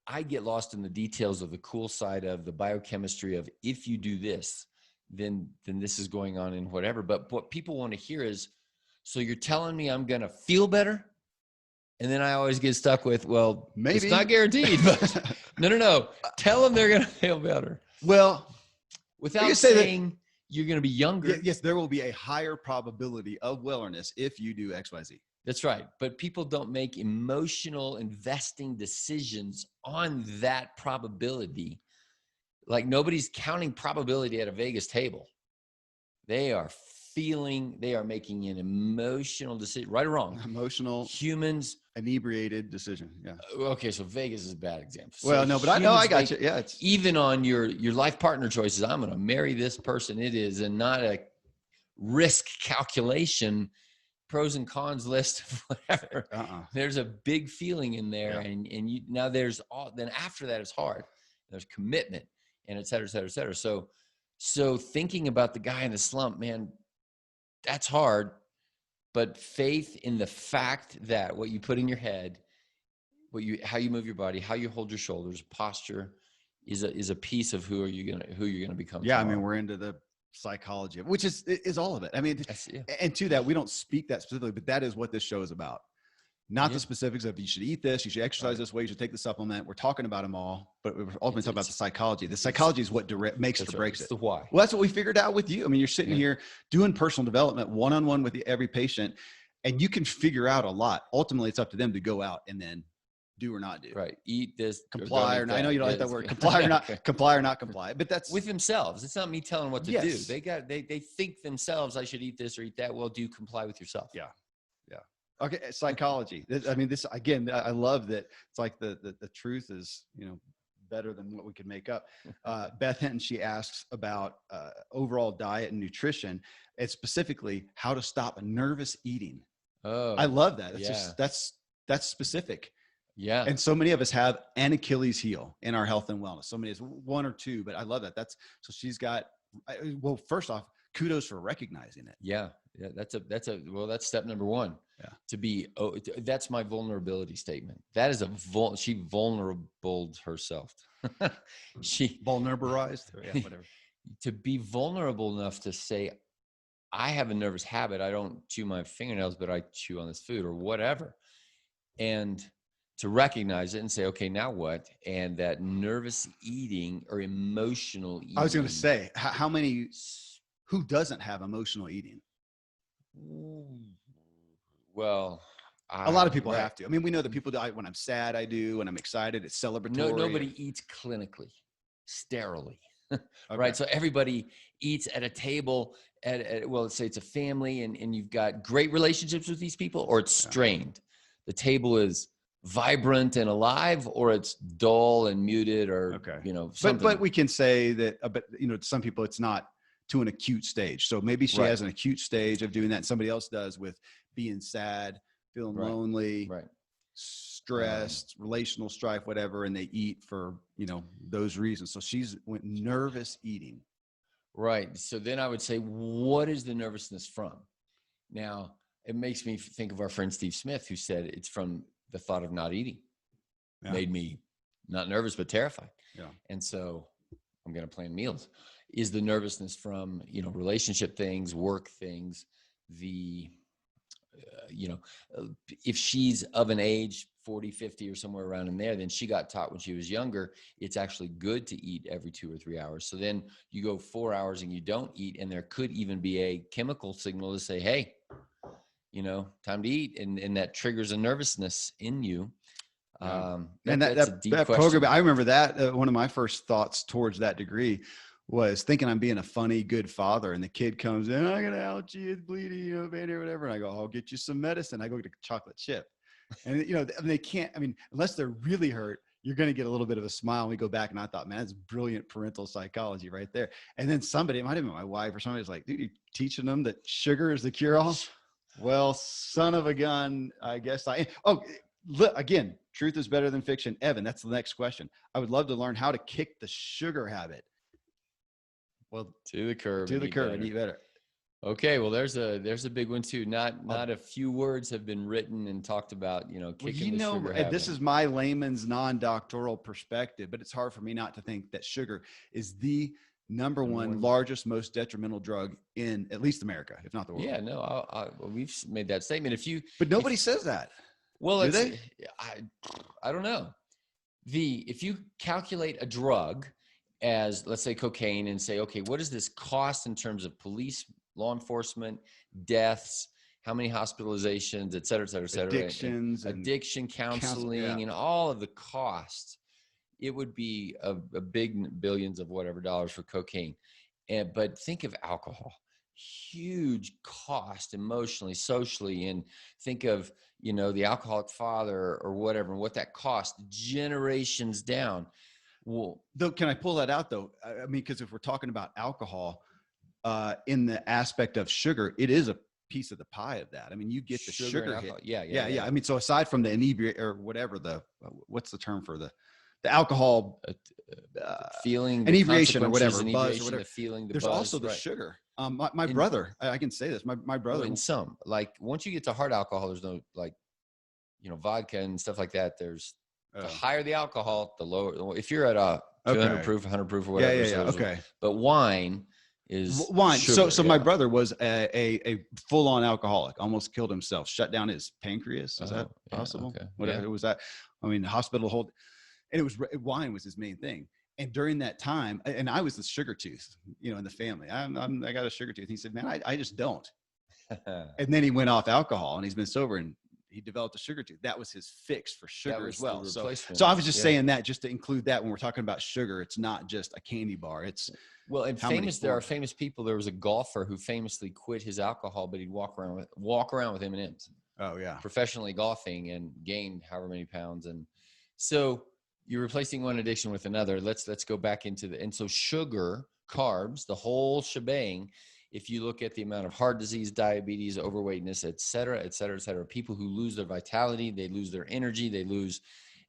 I get lost in the details of the cool side of the biochemistry of if you do this, then this is going on in whatever. But what people want to hear is, so you're telling me I'm going to feel better? And then I always get stuck with, well, maybe it's not guaranteed, but no. Tell them they're going to feel better. Well, without saying you're going to be younger. Yes, there will be a higher probability of wellness if you do X, Y, Z. That's right. But people don't make emotional investing decisions on that probability. Like nobody's counting probability at a Vegas table. They are making an emotional decision, right or wrong. Emotional. Humans. Inebriated decision. Yeah. Okay. So Vegas is a bad example. Well, no, but I got you. Yeah. It's even on your life partner choices. I'm going to marry this person. It is, and not a risk calculation, pros and cons list, whatever. There's a big feeling in there. Yeah. And you, now then after that, it's hard. There's commitment and et cetera, et cetera, et cetera. So thinking about the guy in the slump, man, that's hard. But faith in the fact that what you put in your head, how you move your body, how you hold your shoulders, posture is a piece of who you're gonna become. Yeah, tomorrow. I mean, we're into the psychology of, which is all of it. I mean, and to that, we don't speak that specifically, but that is what this show is about. Not the specifics of you should eat this, you should exercise this way, you should take the supplement. We're talking about them all, but we're ultimately talking about the psychology. The psychology is what makes it or breaks it. It's the why. Well, that's what we figured out with you. I mean, you're sitting here doing personal development one-on-one with every patient, and you can figure out a lot. Ultimately, it's up to them to go out and then do or not do. Right. Eat this. Comply or don't eat not. I know you don't like that Yes. word. Comply or not. Comply or not comply. But that's With themselves. It's not me telling them what to do. Yes. They think themselves, I should eat this or eat that. Well, do you comply with yourself? Yeah. Okay. Psychology. I mean, this again, I love that it's like the truth is, better than what we could make up. Beth Hinton, she asks about overall diet and nutrition, and specifically how to stop nervous eating. Oh, I love that. It's yeah. just that's specific. Yeah. And so many of us have an Achilles heel in our health and wellness. So many is one or two, but I love that. So she's got, well, first off, kudos for recognizing it. Yeah. That's step number one. Yeah. That's my vulnerability statement. That is she vulnerabled herself. She Vulnerabilized. Yeah, whatever. To be vulnerable enough to say, I have a nervous habit. I don't chew my fingernails, but I chew on this food or whatever. And to recognize it and say, okay, now what? And that nervous eating or emotional eating. I was going to say, who doesn't have emotional eating? Well, a lot of people have to. I mean, we know that people do. When I'm sad, I do. When I'm excited, it's celebratory. Nobody eats clinically, sterilely. Okay. Right. So everybody eats at a table well, let's say it's a family and you've got great relationships with these people, or it's strained. The table is vibrant and alive, or it's dull and muted, or, something. But we can say that, but some people, it's not to an acute stage. So maybe she has an acute stage of doing that. And somebody else does with being sad, feeling lonely, stressed, relational strife, whatever. And they eat for, those reasons. So she's went nervous eating. Right. So then I would say, what is the nervousness from? Now, it makes me think of our friend Steve Smith, who said it's from the thought of not eating. Made me not nervous, but terrified. Yeah. And so I'm going to plan meals. Is the nervousness from, relationship things, work things, if she's of an age, 40, 50 or somewhere around in there, then she got taught when she was younger, it's actually good to eat every 2 or 3 hours. So then you go 4 hours and you don't eat, and there could even be a chemical signal to say, hey, time to eat. And that triggers a nervousness in you. And that program, I remember that one of my first thoughts towards that degree was thinking I'm being a funny, good father. And the kid comes in, I got an allergy, it's bleeding, baby, or whatever. And I go, I'll get you some medicine. I go get a chocolate chip. And, they can't, unless they're really hurt, you're going to get a little bit of a smile. And we go back and I thought, man, that's brilliant parental psychology right there. And then somebody, it might've been my wife or somebody, was like, dude, you're teaching them that sugar is the cure all. Well, son of a gun, I guess again, truth is better than fiction. Evan, that's the next question. I would love to learn how to kick the sugar habit. Well, to the curb and eat better. Okay. Well, there's a big one too. Not a few words have been written and talked about, kicking the sugar habit. This is my layman's non-doctoral perspective, but it's hard for me not to think that sugar is the number one largest, most detrimental drug in at least America, if not the world. Yeah, no, we've made that statement. But nobody says that. Well, do they? I don't know. If you calculate a drug as, let's say, cocaine, and say, okay, what does this cost in terms of police, law enforcement, deaths, how many hospitalizations, et cetera, et cetera, et cetera, addictions, addiction counseling, and all of the costs, it would be a big billions of whatever dollars for cocaine. But think of alcohol, huge cost emotionally, socially, and think of, the alcoholic father or whatever, and what that cost generations down. Well, though, can I pull that out though? Because if we're talking about alcohol, in the aspect of sugar, it is a piece of the pie of that. You get the sugar hit. Yeah. So aside from the inebriate or whatever, what's the term for the alcohol feeling, inebriation or whatever, buzz or whatever. There's also the sugar. My brother, I can say this. My brother. In some, like once you get to hard alcohol, there's no vodka and stuff like that. There's the higher the alcohol, the lower. If you're at a 200 proof, 100 proof, or whatever. Yeah. Okay. But wine is wine. Sugar, so my brother was a full-on alcoholic, almost killed himself, shut down his pancreas. Is that possible? Okay. Whatever it was that. Hospital hold, and wine was his main thing. And during that time, and I was the sugar tooth, in the family. I got a sugar tooth. He said, man, I just don't. And then he went off alcohol, and he's been sober, and he developed a sugar tooth. That was his fix for That sugar was as well. the So replacement. I was just Yeah. saying that just to include that when we're talking about sugar, it's not just a candy bar. It's Well, and how many there are forms. famous people. There was a golfer who famously quit his alcohol, but he'd walk around with M&Ms, Oh yeah. professionally golfing, and gained however many pounds. And so you're replacing one addiction with another. Let's go back into and so sugar, carbs, the whole shebang. If you look at the amount of heart disease, diabetes, overweightness, et cetera, people who lose their vitality, they lose their energy, they lose,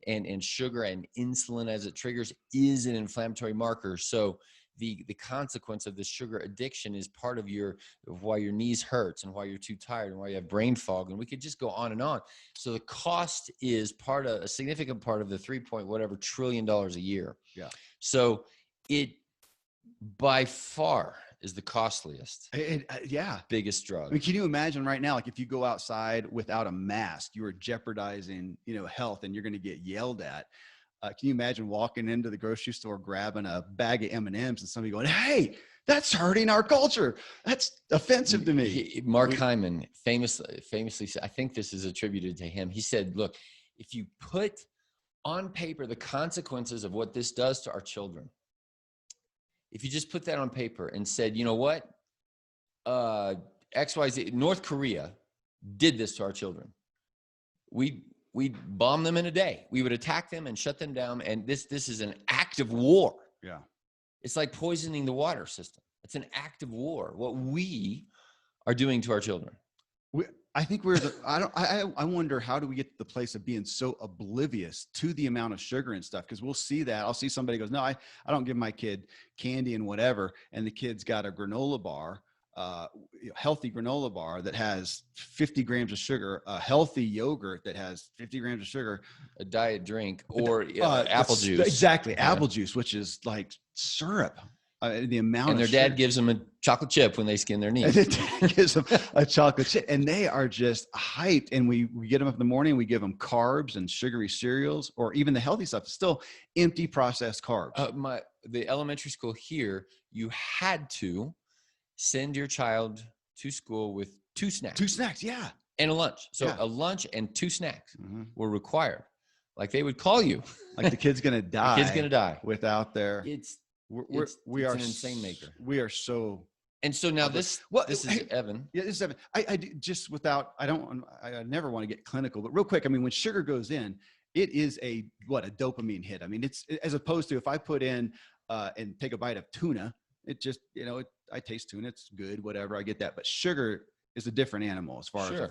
and sugar and insulin as it triggers is an inflammatory marker. So the consequence of the sugar addiction is part of why your knees hurts and why you're too tired and why you have brain fog. And we could just go on and on. So the cost is a significant part of the $3 trillion a year. Yeah. So it by far is the costliest, yeah, biggest drug. I mean, can you imagine right now, like if you go outside without a mask, you are jeopardizing, health, and you're going to get yelled at. Can you imagine walking into the grocery store, grabbing a bag of M&Ms and somebody going, "Hey, that's hurting our culture. That's offensive to me." Mark Hyman famously said, I think this is attributed to him. He said, look, if you put on paper the consequences of what this does to our children, if you just put that on paper and said, you know what, XYZ, North Korea did this to our children. We'd bomb them in a day. We would attack them and shut them down. And this is an act of war. Yeah. It's like poisoning the water system. It's an act of war. What we are doing to our children. I think I wonder, how do we get to the place of being so oblivious to the amount of sugar and stuff? Because we'll see that. I'll see somebody goes, "No, I don't give my kid candy and whatever." And the kid's got a granola bar, healthy granola bar that has 50 grams of sugar, a healthy yogurt that has 50 grams of sugar, a diet drink, or apple juice. Exactly. Yeah. Apple juice, which is like syrup. The amount and their dad gives them a chocolate chip when they skin their knee. And their dad gives them a chocolate chip, and they are just hyped. And we get them up in the morning. We give them carbs and sugary cereals, or even the healthy stuff. It's still empty processed carbs. The elementary school here, you had to send your child to school with 2 snacks. 2 snacks, yeah. And a lunch. So a lunch and 2 snacks were required. Like they would call you. Like the kid's going to die. The kid's going to die. Without their... It's an insane maker. We are so... And so now this is Evan. Yeah, this is Evan. I just without... I never want to get clinical, but real quick, I mean, when sugar goes in, it is a dopamine hit. I mean, it's as opposed to if I put in and take a bite of tuna, it just, I taste tuna, it's good, whatever, I get that. But sugar is a different animal as far as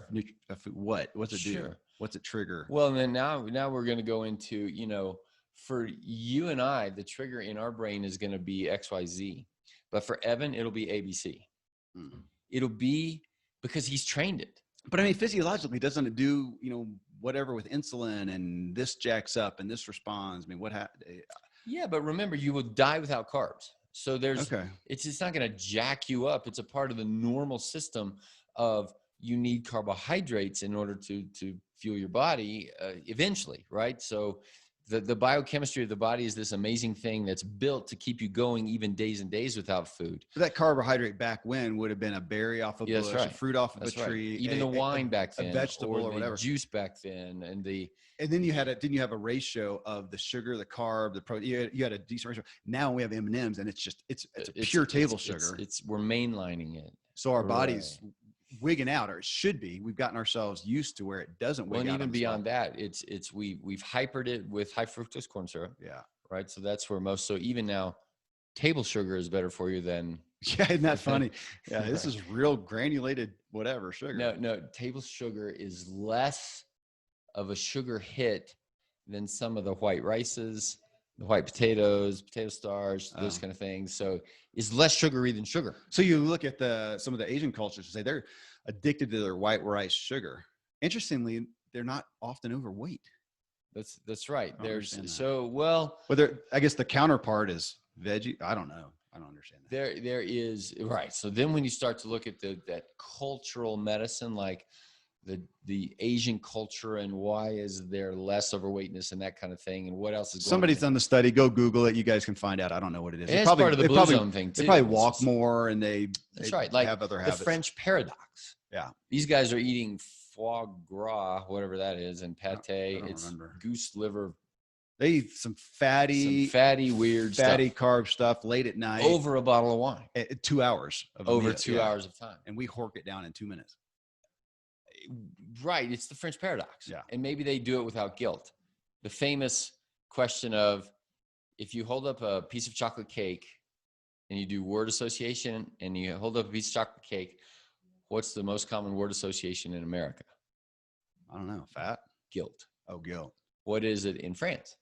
what's it do? What's it trigger? Well, and then now we're going to go into, for you and I, the trigger in our brain is going to be XYZ, but for Evan, it'll be ABC. It'll be because he's trained it. But I mean, physiologically, doesn't it do, whatever with insulin, and this jacks up and this responds? I mean, what happened? Yeah, but remember, you will die without carbs. So it's not going to jack you up. It's a part of the normal system of you need carbohydrates in order to fuel your body eventually, right? So the biochemistry of the body is this amazing thing that's built to keep you going even days and days without food. But that carbohydrate back when would have been a berry off a bush, a fruit off of a tree, even the wine back then, a vegetable or whatever, juice back then, and then didn't you have a ratio of the sugar, the carb, the protein? You had a decent ratio. Now we have M&Ms, and it's pure table sugar. We're mainlining it. So our body's wigging out, or it should be. We've gotten ourselves used to where it doesn't wig out. And even beyond that, we've hypered it with high fructose corn syrup. Yeah. Right. So that's where so even now, table sugar is better for you than. Yeah, isn't that funny? Yeah, this is real granulated whatever sugar. No, table sugar is less of a sugar hit than some of the white rices, the white potatoes, potato starch, those kind of things. So it's less sugary than sugar. So you look at some of the Asian cultures and say they're addicted to their white rice sugar. Interestingly, they're not often overweight. That's right. Well, I guess the counterpart is veggie. I don't know. I don't understand that. There is, right. So then when you start to look at that cultural medicine, like the Asian culture, and why is there less overweightness and that kind of thing, and what else is going Somebody's done the study. Go Google it. You guys can find out. I don't know what it is. It's part of the blue zone thing too. They probably walk more, and they right. Like have other habits. The French paradox. Yeah. These guys are eating foie gras, whatever that is, and pate. I don't It's remember. goose liver. They eat some fatty, weird fatty stuff carb stuff late at night. over a bottle of wine. 2 hours of a Over meal. 2 hours of time. And we hork it down in 2 minutes. Right. It's the French paradox. Yeah. And maybe they do it without guilt. The famous question of, if you hold up a piece of chocolate cake and you do word association and you hold up a piece of chocolate cake, what's the most common word association in America? I don't know. Fat? Guilt. Oh, guilt. What is it in France?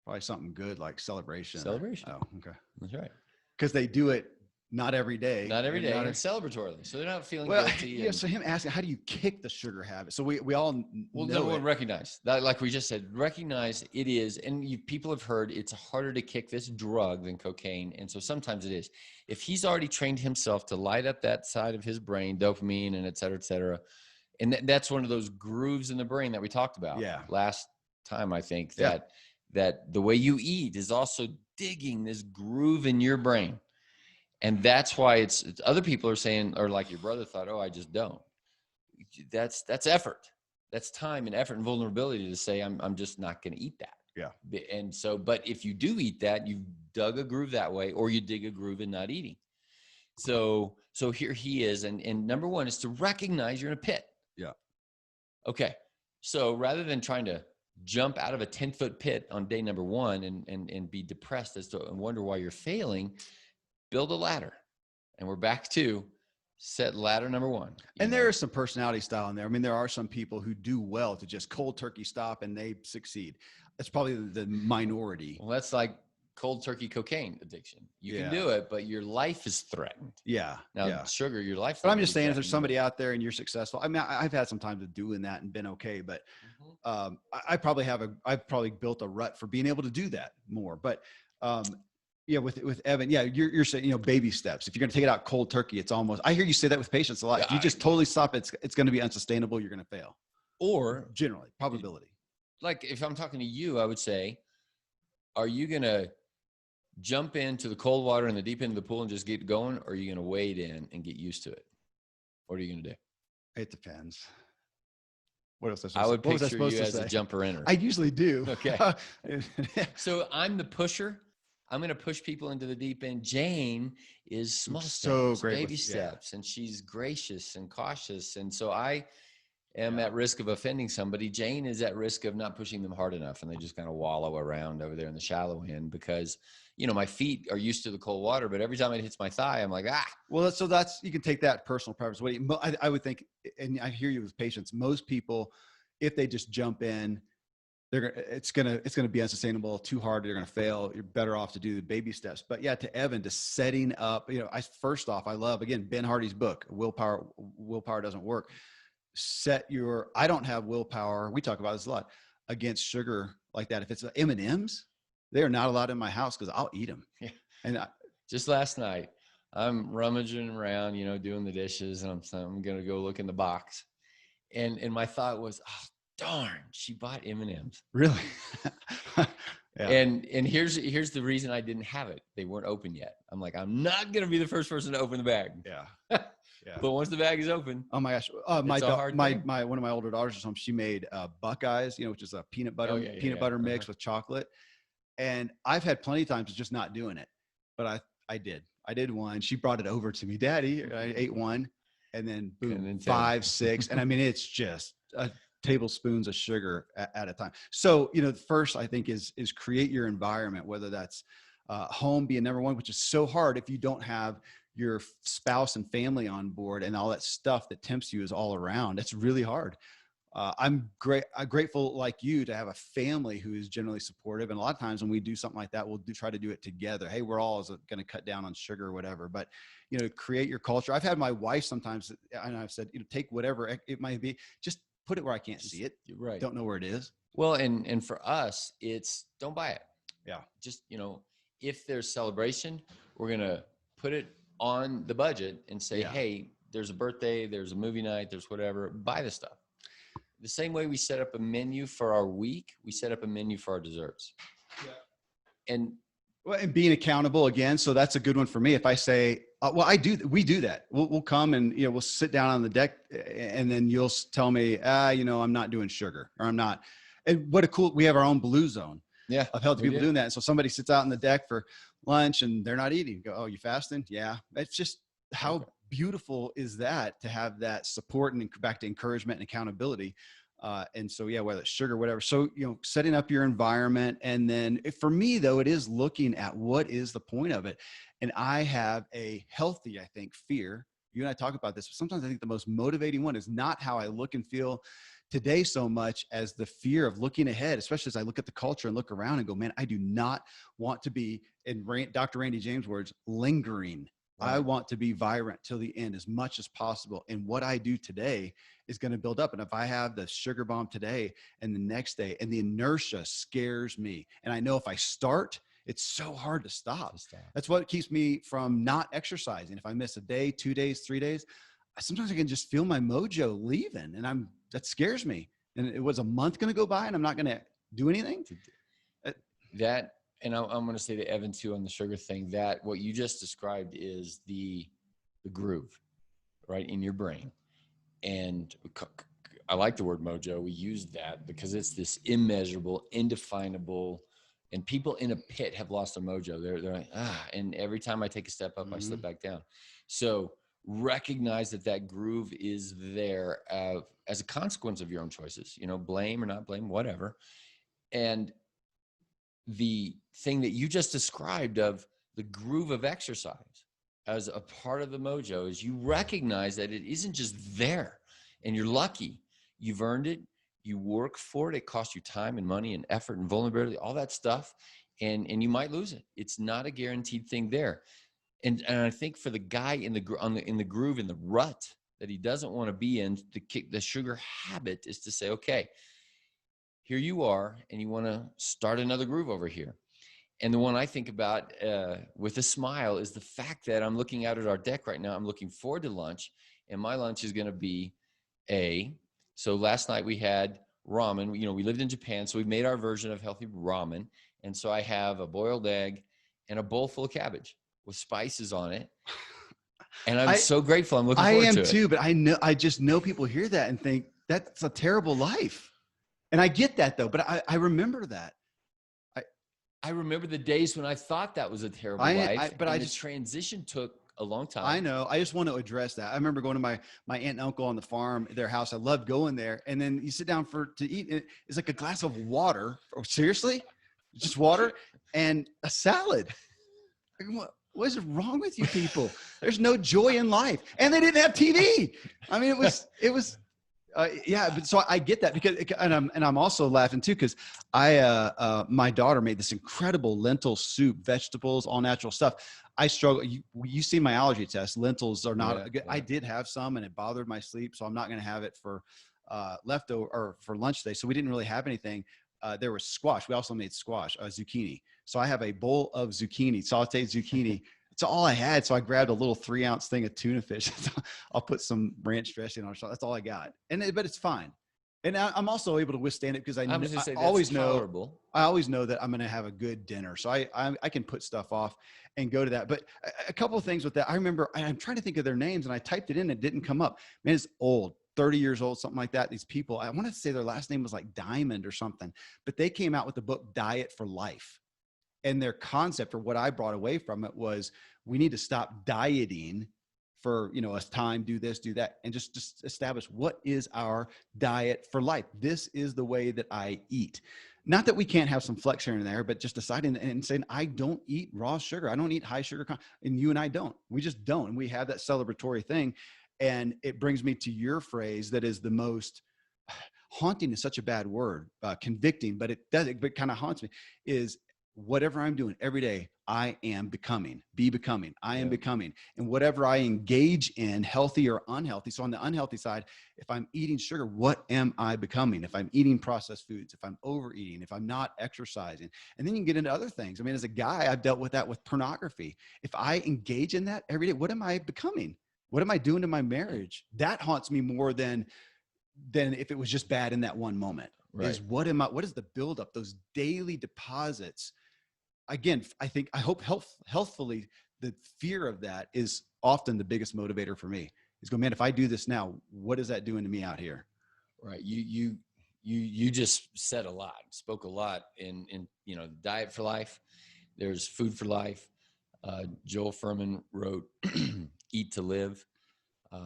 Probably something good like celebration. Celebration. Oh, okay. That's right. Because they do it not every day. Not every day, and celebratorily. So they're not feeling well, guilty. Yeah, so him asking, how do you kick the sugar habit? So we all know number one, it. recognize that, like we just said, recognize it is, and people have heard it's harder to kick this drug than cocaine, and so sometimes it is. If he's already trained himself to light up that side of his brain, dopamine, and et cetera, and that's one of those grooves in the brain that we talked about last time, I think, that the way you eat is also digging this groove in your brain. And that's why it's other people are saying, or like your brother thought, oh, I just don't. That's effort. That's time and effort and vulnerability to say, I'm just not going to eat that. Yeah. And so, but if you do eat that, you've dug a groove that way, or you dig a groove in not eating. So here he is. And number one is to recognize you're in a pit. Yeah. Okay. So rather than trying to jump out of a 10-foot pit on day number one and be depressed and wonder why you're failing, build a ladder. And we're back to set ladder number one. And there is some personality style in there. I mean, there are some people who do well to just cold turkey stop and they succeed. That's probably the minority. Well, that's like cold turkey cocaine addiction. You can do it, but your life is threatened. Yeah. Now, sugar, your life. But I'm just saying, if there's somebody out there and you're successful, I mean, I've had some time to doing that and been okay, but I've probably built a rut for being able to do that more. But yeah, with Evan, you're saying, baby steps. If you're going to take it out cold turkey, it's almost, I hear you say that with patients a lot. If you just totally stop, it's going to be unsustainable. You're going to fail. Or generally, probability. Like if I'm talking to you, I would say, are you going to jump into the cold water and the deep end of the pool and just get going? Or are you going to wade in and get used to it? What are you going to do? It depends. What else? I would picture you as a jumper inner. I usually do. Okay. So I'm the pusher. I'm going to push people into the deep end. Jane is small steps, baby steps, and she's gracious and cautious. And so I am at risk of offending somebody. Jane is at risk of not pushing them hard enough, and they just kind of wallow around over there in the shallow end because, my feet are used to the cold water, but every time it hits my thigh, I'm like, ah. Well, so you can take that personal preference. I would think, and I hear you with patients, most people, if they just jump in, it's gonna be unsustainable, too hard. They're gonna fail. You're better off to do the baby steps. But yeah, to Evan, to setting up, first off, I love, again, Ben Hardy's book, Willpower Doesn't Work. I don't have willpower. We talk about this a lot against sugar like that. If it's M&Ms, they are not allowed in my house because I'll eat them. Yeah. And just last night, I'm rummaging around, doing the dishes, and I'm gonna go look in the box, and my thought was, oh, darn, she bought M&Ms. Really? Yeah. And here's the reason I didn't have it. They weren't open yet. I'm like, I'm not going to be the first person to open the bag. Yeah. Yeah. But once the bag is open, oh my gosh, one of my older daughters was home. She made Buckeyes, which is a peanut butter mix with chocolate. And I've had plenty of times of just not doing it, but I did one. She brought it over to me, Daddy. I ate one, and then boom, and then 5, 6, and I mean it's just tablespoons of sugar at a time. So, first I think is create your environment, whether that's home being number one, which is so hard if you don't have your spouse and family on board and all that stuff that tempts you is all around. It's really hard. I'm grateful like you to have a family who is generally supportive. And a lot of times when we do something like that, we'll try to do it together. Hey, we're all going to cut down on sugar or whatever, but create your culture. I've had my wife sometimes, and I've said, take whatever it might be, just put it where I can't see it. Right. Don't know where it is. Well, and for us, it's don't buy it. Yeah. Just, if there's celebration, we're going to put it on the budget and say, hey, there's a birthday, there's a movie night, there's whatever, buy the stuff. The same way we set up a menu for our week, we set up a menu for our desserts. Yeah. And Well, and being accountable again. So that's a good one for me. If I say, well, we do that. We'll come and, we'll sit down on the deck and then you'll tell me, I'm not doing sugar or I'm not. And we have our own blue zone Yeah, of healthy we people do. doing that. And so somebody sits out on the deck for lunch and they're not eating. Go, oh, you fasting? Yeah. It's just Okay. how beautiful is that to have that support and back to encouragement and accountability. And so, yeah, whether it's sugar, whatever. So, setting up your environment. And then for me, though, it is looking at what is the point of it. And I have a healthy, I think, fear. You and I talk about this, but sometimes I think the most motivating one is not how I look and feel today so much as the fear of looking ahead, especially as I look at the culture and look around and go, man, I do not want to be, in Dr. Randy James' words, lingering. I Right. want to be vibrant till the end as much as possible. And what I do today is going to build up. And if I have the sugar bomb today and the next day, and the inertia scares me, and I know if I start, it's so hard to stop. That's what keeps me from not exercising. If I miss a day, 2 days, 3 days, sometimes I can just feel my mojo leaving, and that scares me. And it was a month going to go by, and I'm not going to do anything. That, and I'm going to say to Evan too on the sugar thing, that what you just described is the groove, right, in your brain. And I like the word mojo. We use that because it's this immeasurable, indefinable, and people in a pit have lost their mojo. They're like, and every time I take a step up, I slip back down. So recognize that groove is there as a consequence of your own choices, blame or not blame, whatever. And the thing that you just described of the groove of exercise as a part of the mojo is you recognize that it isn't just there and you're lucky. You've earned it. You work for it. It costs you time and money and effort and vulnerability, all that stuff. And you might lose it. It's not a guaranteed thing there. And I think for the guy in the groove, in the rut that he doesn't want to be in, the sugar habit is to say, okay, here you are, and you want to start another groove over here. And the one I think about with a smile is the fact that I'm looking out at our deck right now. I'm looking forward to lunch, and my lunch is going to be so last night we had ramen. We lived in Japan, so we made our version of healthy ramen. And so I have a boiled egg and a bowl full of cabbage with spices on it. And I'm so grateful. I'm looking forward to it. I am too, but I just know people hear that and think that's a terrible life. And I get that though, but I remember that. I remember the days when I thought that was a terrible life, but the transition took a long time. I know. I just want to address that. I remember going to my aunt and uncle on the farm, their house. I loved going there. And then you sit down to eat. And it's like a glass of water. Oh, seriously? Just water and a salad. What is wrong with you people? There's no joy in life. And they didn't have TV. I mean, it was yeah, but so I get that because, and I'm also laughing too, because my daughter made this incredible lentil soup, vegetables, all natural stuff. I struggle. You see my allergy test. Lentils are not good. I did have some and it bothered my sleep. So I'm not going to have it for leftover or for lunch today. So we didn't really have anything. There was squash. We also made squash, zucchini. So I have a bowl of zucchini, sauteed zucchini. It's all I had. So I grabbed a little 3-ounce thing of tuna fish. I'll put some ranch dressing on it. That's all I got. But it's fine. And I'm also able to withstand it because I always know that I'm going to have a good dinner. So I can put stuff off and go to that. But a couple of things with that. I remember I'm trying to think of their names and I typed it in. It didn't come up. Man, it's old. 30 years old, something like that. These people, I want to say their last name was like Diamond or something, but they came out with the book Diet for Life. And their concept, or what I brought away from it, was we need to stop dieting for, a time, do this, do that, and just establish what is our diet for life. This is the way that I eat. Not that we can't have some flex here and there, but just deciding and saying, I don't eat raw sugar. I don't eat high sugar. And you and I don't. We just don't. And we have that celebratory thing. And it brings me to your phrase that is the most haunting is such a bad word, convicting, but but kind of haunts me, is whatever I'm doing every day, I am becoming, I am becoming. And whatever I engage in, healthy or unhealthy. So on the unhealthy side, if I'm eating sugar, what am I becoming? If I'm eating processed foods, if I'm overeating, if I'm not exercising, and then you can get into other things. I mean, as a guy, I've dealt with that with pornography. If I engage in that every day, what am I becoming? What am I doing to my marriage? That haunts me more than if it was just bad in that one moment. Right. What is the buildup, those daily deposits again, I hope healthfully, the fear of that is often the biggest motivator for me. Is go, man, if I do this now, what is that doing to me out here? Right. You just said a lot, spoke a lot in, Diet for Life. There's Food for Life. Joel Furman wrote Eat to Live.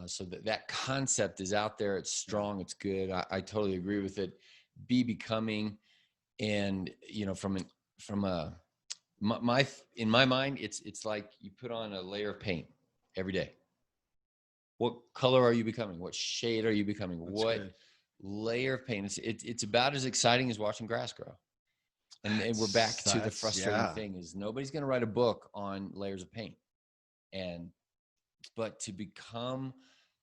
So that concept is out there. It's strong. It's good. I totally agree with it. Be becoming. And, in my mind, it's like you put on a layer of paint every day. What color are you becoming? What shade are you becoming? That's what good. layer of paint? It's about as exciting as watching grass grow. And we're back to the frustrating thing is nobody's going to write a book on layers of paint. But to become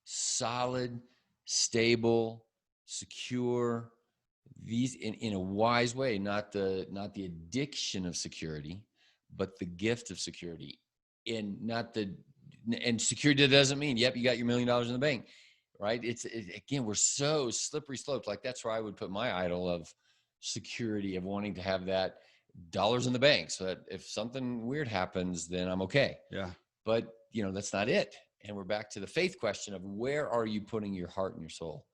solid, stable, secure, these in a wise way, not the addiction of security, but the gift of security. And security doesn't mean, yep, you got your $1 million in the bank, right? Again, we're so slippery slopes. Like that's where I would put my idol of security, of wanting to have that dollars in the bank so that if something weird happens, then I'm okay. Yeah. But that's not it. And we're back to the faith question of where are you putting your heart and your soul?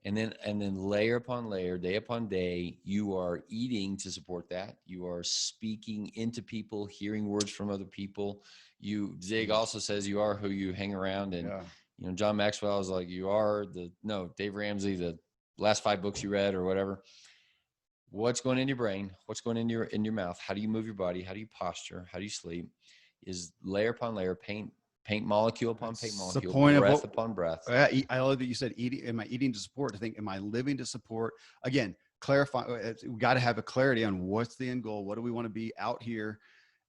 And then layer upon layer, day upon day, you are eating to support that. You are speaking into people, hearing words from other people. Zig also says you are who you hang around. And, John Maxwell is like, Dave Ramsey, the last 5 books you read or whatever. What's going in your brain? What's going in your mouth? How do you move your body? How do you posture? How do you sleep? Is layer upon layer, paint molecule upon paint molecule, breath upon breath. I love that you said eating. Am I eating to support? I think, am I living to support? Again, clarify. We got to have a clarity on what's the end goal. What do we want to be out here?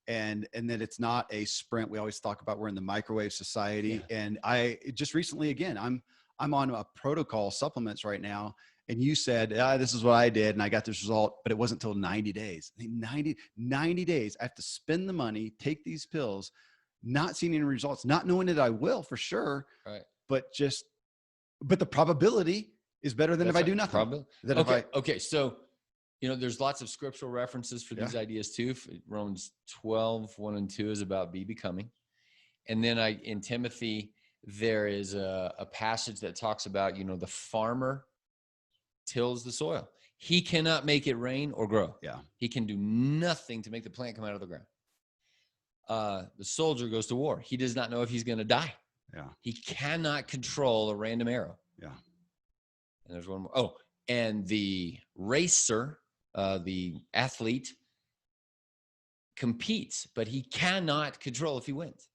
And that it's not a sprint. We always talk about we're in the microwave society. Yeah. And I just recently, again, I'm on a protocol supplements right now. And you said, this is what I did. And I got this result, but it wasn't until 90 days. 90 days. I have to spend the money, take these pills, not seeing any results, not knowing that I will for sure. Right. But the probability is better than if I do nothing. Okay. So, there's lots of scriptural references for these ideas too. Romans 12, 1 and 2 is about be becoming. And then in Timothy, there is a passage that talks about, the farmer tills the soil. He cannot make it rain or grow. Yeah. He can do nothing to make the plant come out of the ground. The soldier goes to war. He does not know if he's going to die. Yeah. He cannot control a random arrow. Yeah. And there's one more. Oh, and the racer, the athlete, competes, but he cannot control if he wins.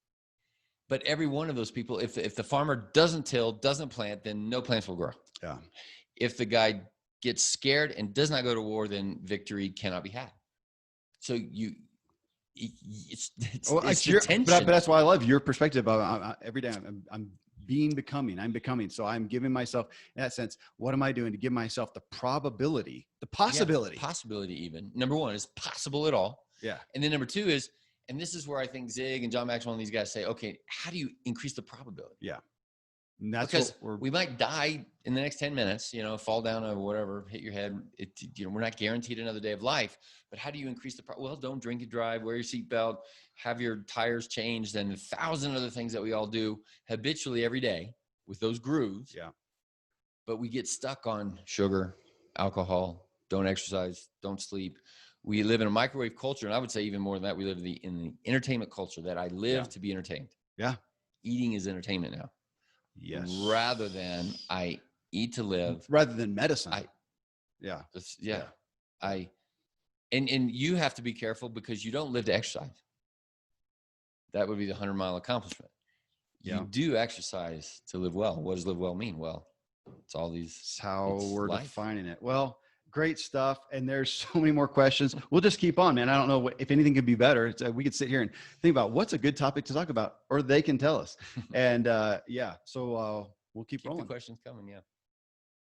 But every one of those people, if the farmer doesn't till, doesn't plant, then no plants will grow. Yeah. If the guy gets scared and does not go to war, then victory cannot be had. So it's tension. But that's why I love your perspective. Every day I'm becoming. So I'm giving myself, in that sense, what am I doing to give myself the probability, the possibility? Possibility even. Number one is possible at all. Yeah. And then number two is, and this is where I think Zig and John Maxwell and these guys say, okay, how do you increase the probability? Yeah. And that's because we might die in the next 10 minutes, fall down or whatever, hit your head. We're not guaranteed another day of life, but how do you increase the well, don't drink and drive, wear your seatbelt, have your tires changed, and 1,000 other things that we all do habitually every day with those grooves. Yeah. But we get stuck on sugar, alcohol, don't exercise, don't sleep. We live in a microwave culture. And I would say even more than that, we live in the entertainment culture that I live to be entertained. Yeah. Eating is entertainment now. Yes. Rather than I eat to live. Rather than medicine. And you have to be careful because you don't live to exercise. That would be the 100-mile accomplishment. Yeah. You do exercise to live well. What does live well mean? Well, it's all these. It's how we're defining it. Well, great stuff. And there's so many more questions. We'll just keep on, man. I don't know if anything could be better. We could sit here and think about what's a good topic to talk about, or they can tell us. And so we'll keep rolling. The questions coming. Yeah.